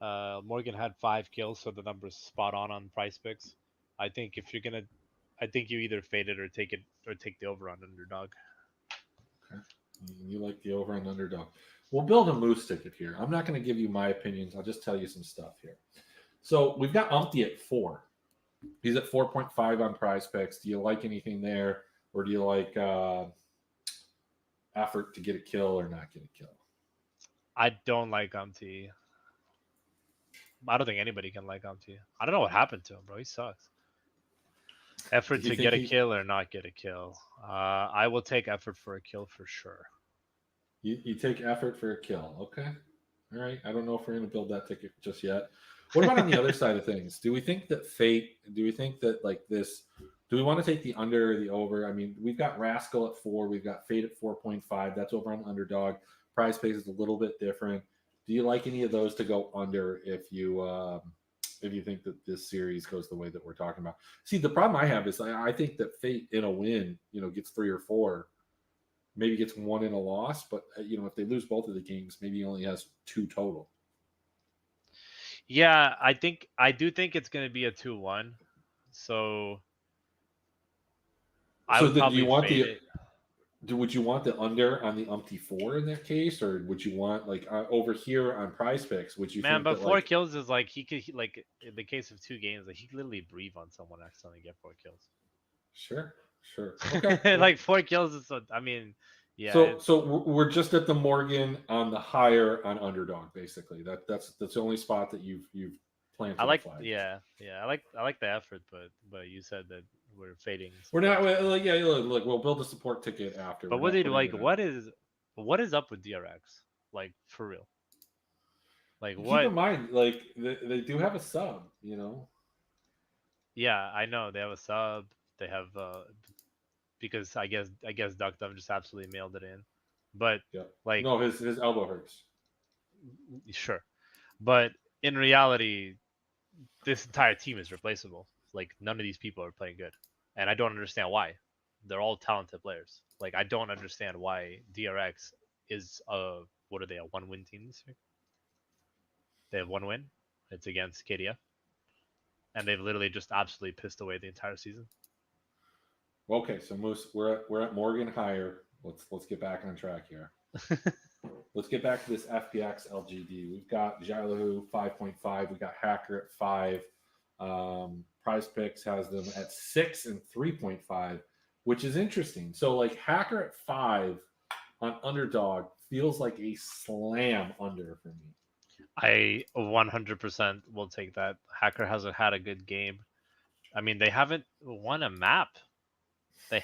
Morgan had 5 kills, so the number's spot on Price Picks. I think I think you either fade it or take the over on Underdog. Okay. You like the over and Underdog. We'll build a Moose ticket here. I'm not going to give you my opinions. I'll just tell you some stuff here. So we've got Umpty at 4. He's at 4.5 on Prize Picks. Do you like anything there, or do you like effort to get a kill or not get a kill? I don't like Umpty. I don't think anybody can like Umpty. I don't know what happened to him, bro. He sucks. Effort You to think get a kill or not get a kill. I will take effort for a kill for sure. You take effort for a kill. Okay. All right. I don't know if we're going to build that ticket just yet. What about on the other side of things? Do we think that do we think that like this, do we want to take the under or the over? I mean, we've got Rascal at 4. We've got Fate at 4.5. That's over on Underdog. Prize Pace is a little bit different. Do you like any of those to go under if you think that this series goes the way that we're talking about? See, the problem I have is I think that Fate in a win, gets 3 or 4, maybe gets 1 in a loss, but if they lose both of the games, maybe he only has 2 total. Yeah, I do think it's going to be a 2-1. So I So would then, do you probably want fade it. would you want the under on the umpty 4 in that case, or would you want like over here on Prize Picks? Would you Man, think but that 4 like kills is like like in the case of 2 games, like he could literally breathe on someone accidentally get 4 kills. sure, okay, cool. Like 4 kills is I mean, yeah. So we're just at the Morgan on the higher on Underdog, basically. That's the only spot that you've planted I like the flag. yeah. I like the effort, but you said that we're fading. We're not support. like yeah. Look, we'll build a support ticket after. But We're what not did putting like it in. what is up with DRX? Like for real? Like Keep what? in mind, like they do have a sub. Yeah, I know they have a sub. They have because I guess Duck Dumb just absolutely mailed it in. But Yeah. like No, his elbow hurts. sure. But in reality, this entire team is replaceable. Like none of these people are playing good. And I don't understand why. They're all talented players. Like I don't understand why DRX is what are they, a 1-win team this year? They have 1 win. It's against KDF. And they've literally just absolutely pissed away the entire season. Okay, so Moose, we're at Morgan higher. Let's get back on track here. Let's get back to this FPX LGD. We've got Jailahu 5.5. We got Hacker at 5. Prize Picks has them at 6 and 3.5, which is interesting. So like Hacker at 5 on Underdog feels like a slam under for me. I 100% will take that. Hacker hasn't had a good game. I mean, they haven't won a map. They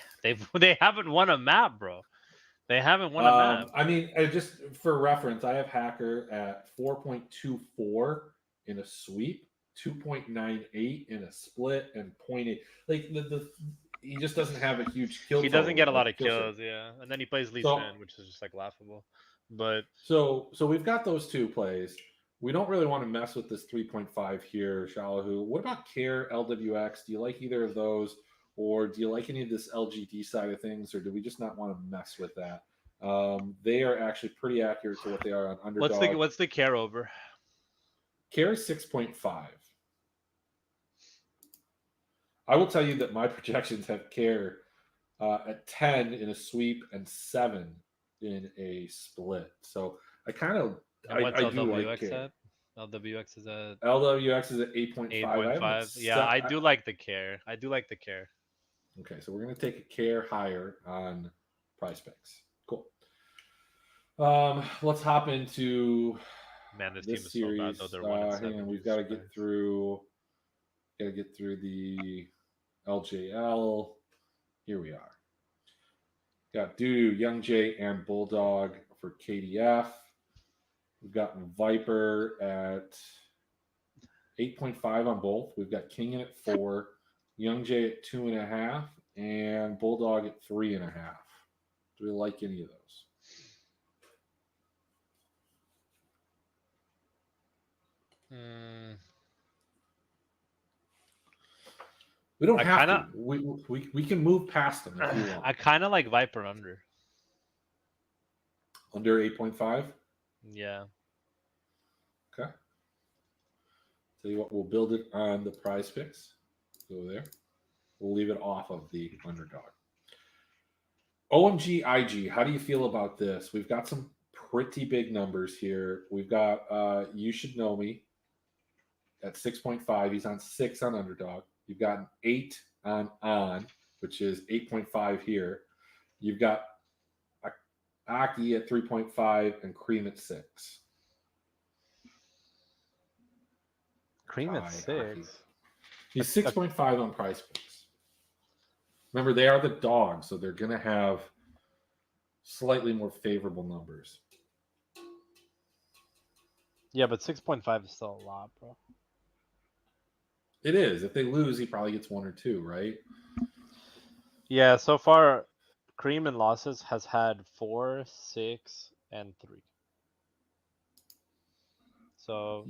haven't won a map, bro. They haven't won a map. I mean, just for reference, I have Hacker at 4.24 in a sweep, 2.98 in a split, and 0.8. Like he just doesn't have a huge kill. He doesn't get a lot of kills, kills, yeah. And then he plays Lee So- Sin, which is just like laughable. But So we've got those 2 plays. We don't really want to mess with this 3.5 here, Shalahu. What about Care, LWX? Do you like either of those? Or do you like any of this LGD side of things? Or do we just not want to mess with that? They are actually pretty accurate to what they are on Underdog. what's the Care over? Care is 6.5. I will tell you that my projections have Care at 10 in a sweep and 7 in a split. So I kind of What's I do LWX like Care. at? LWX is at LWX is at 8.5. 8.5. Yeah, I do like the Care. I do like the Care. Okay, so we're going to take a Care higher on Prize Picks. Cool. Let's hop into Man, this this team is series. so bad though. They're 1 and 7. Hang on, we've got to get through. Got to get through the LJL. Here we are. Got Doodoo, Young J, and Bulldog for KDF. We've got Viper at 8.5 on both. We've got King at 4, Young J at 2.5, and Bulldog at 3.5. Do we like any of those? We don't have to. We can move past them if you want. I kind of like Viper under. Under 8.5? Yeah. Okay. Tell you what, we'll build it on the Prize Picks. Go there. We'll leave it off of the Underdog. OMG IG, how do you feel about this? We've got some pretty big numbers here. We've got You Should Know Me at 6.5. He's on 6 on Underdog. You've got an 8 on, which is 8.5 here. You've got Aki at 3.5 and Cream at 6. Cream at 6. He's 6.5 on Prize Picks. Remember, they are the dogs, so they're going to have slightly more favorable numbers. Yeah, but 6.5 is still a lot, bro. It is. If they lose, he probably gets 1 or 2, right? Yeah, so far, Cream in losses has had 4, 6, and 3. So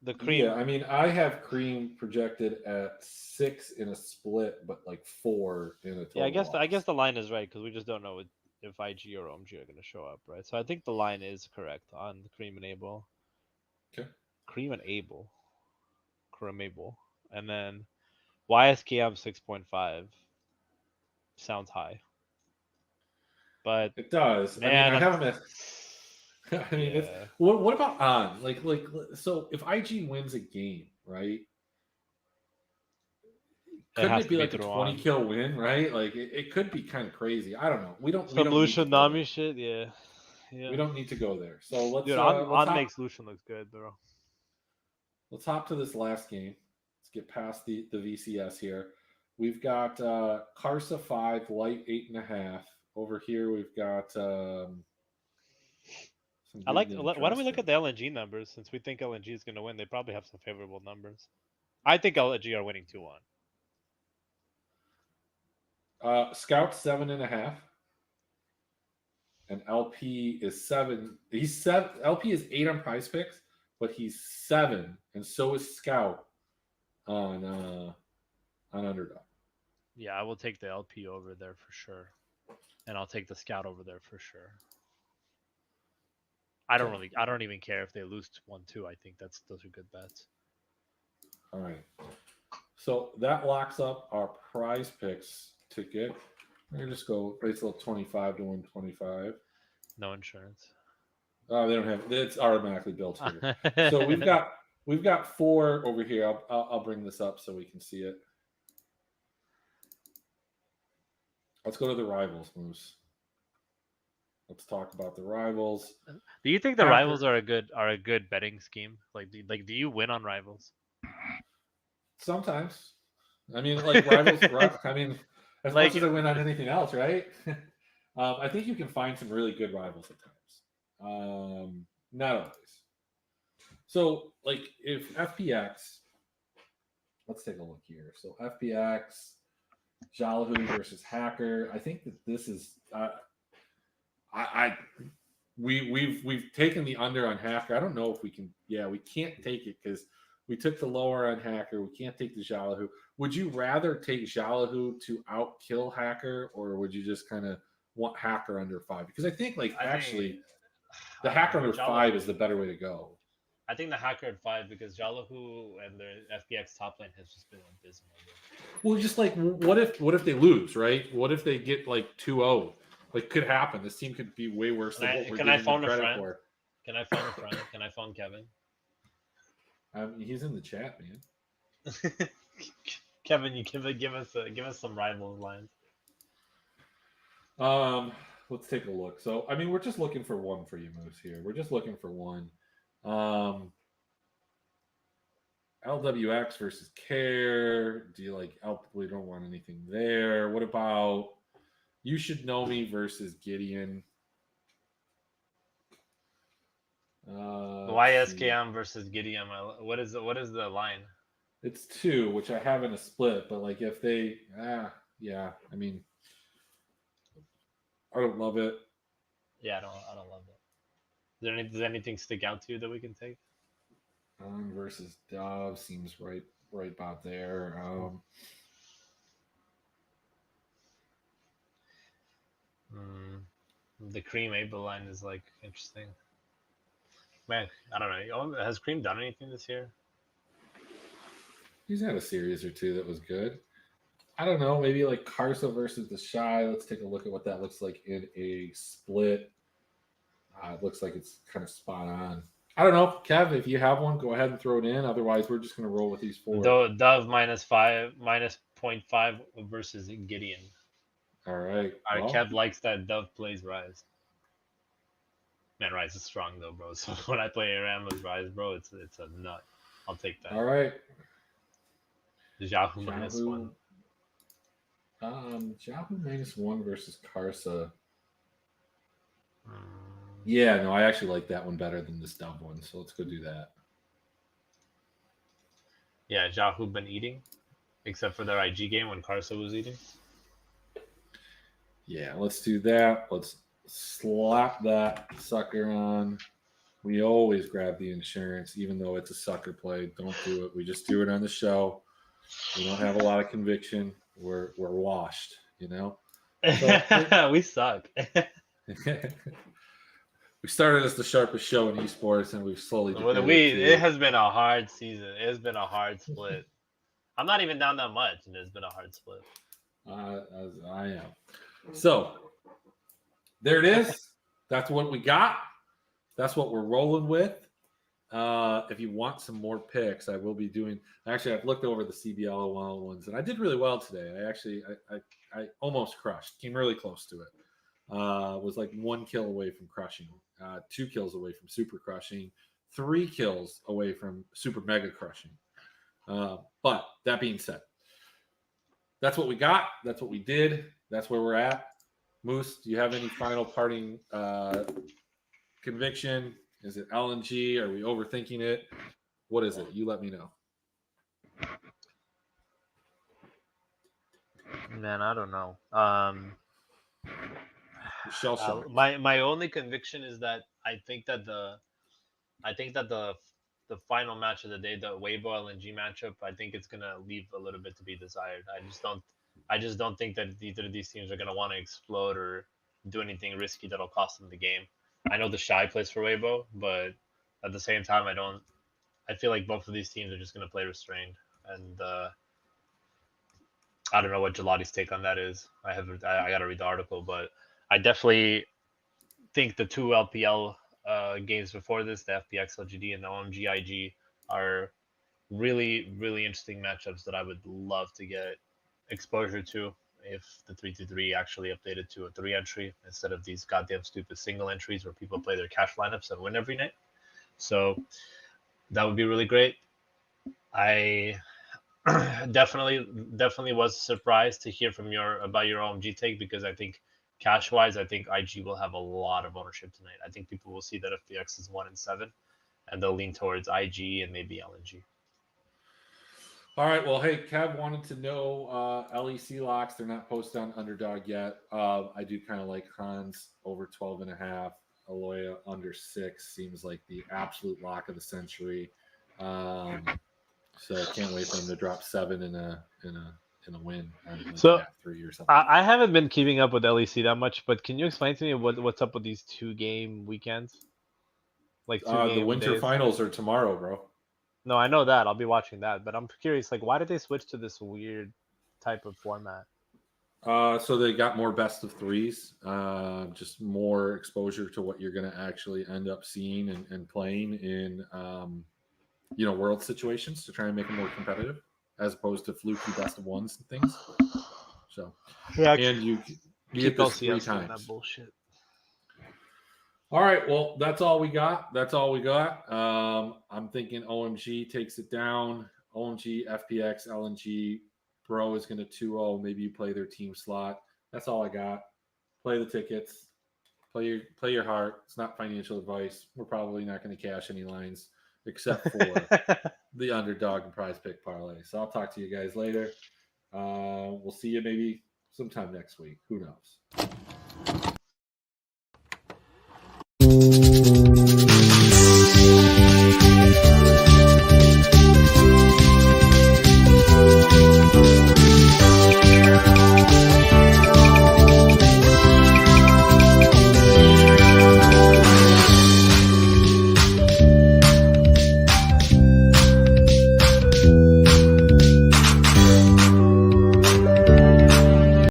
the Cream, Yeah, I mean, I have Cream projected at 6 in a split, but like 4 in a total yeah, loss. I guess the line is right because we just don't know if IG or OMG are going to show up, right? So I think the line is correct on the Cream and Able. Okay. Cream and Able. Cream Able. And then YSKM 6.5 sounds high. But It does. I mean, man, I have him at. I mean, it's yeah, what about on? So if IG wins a game, right? it Couldn't has it to be be like a through 20 on. kill win, right? Like it could be kind of crazy. I don't know. We Some don't need to Lucian go there. Nami shit, yeah. We Yeah. don't need to go there. So Dude, let's on hop makes Lucian looks good, bro. to this last game. Let's get past the VCS here. We've got Karsa 5, light 8.5. Over here we've got some I like. Gideon Why don't we look Dresden. at the LNG numbers? Since we think LNG is going to win, they probably have some favorable numbers. I think LNG are winning 2-1. Scout 7.5. And LP is 7. He's 7. LP is 8 on Prize Picks, but he's 7, and so is Scout on Underdog. Yeah, I will take the LP over there for sure, and I'll take the Scout over there for sure. I don't even care if they lose 1-2. I think those are good bets. All right. So that locks up our Prize Picks ticket. We're gonna just go race level 25 to 125. No insurance. Oh, they don't have. It's automatically built here. So we've got 4 over here. I'll bring this up so we can see it. Let's go to the rivals, Moose. Let's talk about the rivals. Do you think the rivals are a good betting scheme? Like, do you win on rivals? Sometimes. I mean, like rivals. I mean, as Like, much as I win on anything else, right? I think you can find some really good rivals at times. Not always. So, like, if FPX, let's take a look here. So, FPX, Jalahoo versus Hacker. I think that this is. We've taken the under on Hacker. I don't know if we can. Yeah, we can't take it because we took the lower on Hacker. We can't take the Jalahoo. Would you rather take Jalahoo to outkill Hacker, or would you just kind of want Hacker under 5? Because I think the Hacker under 5 is the better way to go. I think the Hacker at 5 because Jalahoo and the FPX top lane has just been abysmal. Well, just like what if they lose, right? What if they get like 2-0? Like, could happen. This team could be way worse than what we're giving them credit for. Can I phone a friend? Can I phone Kevin? He's in the chat, man. Kevin, you give us some rivals lines. Let's take a look. So, I mean, we're just looking for one for you, Moose. Here, we're just looking for one. LWX versus Care. Do you like? We don't want anything there. What about? You Should Know Me versus Gideon. YSKM versus Gideon. What is the line? It's 2, which I have in a split. But like, if they, yeah. I mean, I don't love it. Yeah, I don't love it. Does anything stick out to you that we can take? On versus Dove seems right about there. The Cream Able line is like interesting. Man, I don't know. Has Cream done anything this year? He's had a series or 2 that was good. I don't know. Maybe like Karsa versus the Shy. Let's take a look at what that looks like in a split. It looks like it's kind of spot on. I don't know, Kev. If you have one, go ahead and throw it in. Otherwise, we're just going to roll with these 4. Dove minus 0.5 versus Gideon. All right. Well, Kev likes that Dove plays Rise. Man, Rise is strong though, bro. So when I play Aram with Rise, bro, it's a nut. I'll take that. All right. Yahoo minus 1. Jabu -1 versus Karsa. Mm. Yeah, no, I actually like that one better than this dumb one. So let's go do that. Yeah, Yahoo been eating, except for their IG game when Karsa was eating. Yeah, let's do that. Let's slap that sucker on. We always grab the insurance, even though it's a sucker play. Don't do it. We just do it on the show. We don't have a lot of conviction. We're washed, you know. So We suck. we started as the sharpest show in esports, and we've slowly Well, degraded it to. has been a hard season. It has been a hard split. I'm not even down that much, and it's been a hard split. As I am. So there it is. That's what we got. That's what we're rolling with. If you want some more picks, I will be doing. Actually, I've looked over the CBLOL ones, and I did really well today. I almost crushed. Came really close to it. Was like 1 kill away from crushing, 2 kills away from super crushing, 3 kills away from super mega crushing. But that being said, that's what we got. That's what we did. That's where we're at. Moose, do you have any final parting conviction? Is it LNG? Are we overthinking it? What is it? You let me know. Man, I don't know. Shell shock. My only conviction is that I think that the final match of the day, the Weibo LNG matchup, I think it's gonna leave a little bit to be desired. I just don't think that either of these teams are gonna want to explode or do anything risky that'll cost them the game. I know the Shy plays for Weibo, but at the same time, I feel like both of these teams are just gonna play restrained, and I don't know what Gelati's take on that is. I gotta read the article, but I definitely think the 2 LPL games before this, the FPX LGD and the OMG IG, are really, really interesting matchups that I would love to get exposure to if the 3-3 actually updated to a 3 entry instead of these goddamn stupid single entries where people play their cash lineups and win every night. So that would be really great. I definitely was surprised to hear from about your OMG take, because I think cash wise, I think IG will have a lot of ownership tonight. I think people will see that FPX is 1-7, and they'll lean towards IG and maybe LNG. All right. Well, hey, Kev wanted to know LEC locks. They're not posted on Underdog yet. I do kind of like Hans over 12.5. Aloya under 6 seems like the absolute lock of the century. So can't wait for him to drop 7 in a win on So, Cat 3 or something. I haven't been keeping up with LEC that much, but can you explain to me what's up with these 2-game weekends? Like The winter days? finals are tomorrow, bro. No, I know that. I'll be watching that, but I'm curious, like, why did they switch to this weird type of format? So they got more best of 3s, just more exposure to what you're going to actually end up seeing and playing in, world situations to try and make them more competitive, as opposed to fluky best of 1s and things. So, Yeah, and you get this 3 times. That bullshit. All right, well, that's all we got. I'm thinking OMG takes it down. OMG, FPX, LNG, Bro is going to 2-0. Maybe you play their team slot. That's all I got. Play the tickets. Play your heart. It's not financial advice. We're probably not going to cash any lines except for the Underdog and Prize Pick parlay. So I'll talk to you guys later. We'll see you maybe sometime next week. Who knows?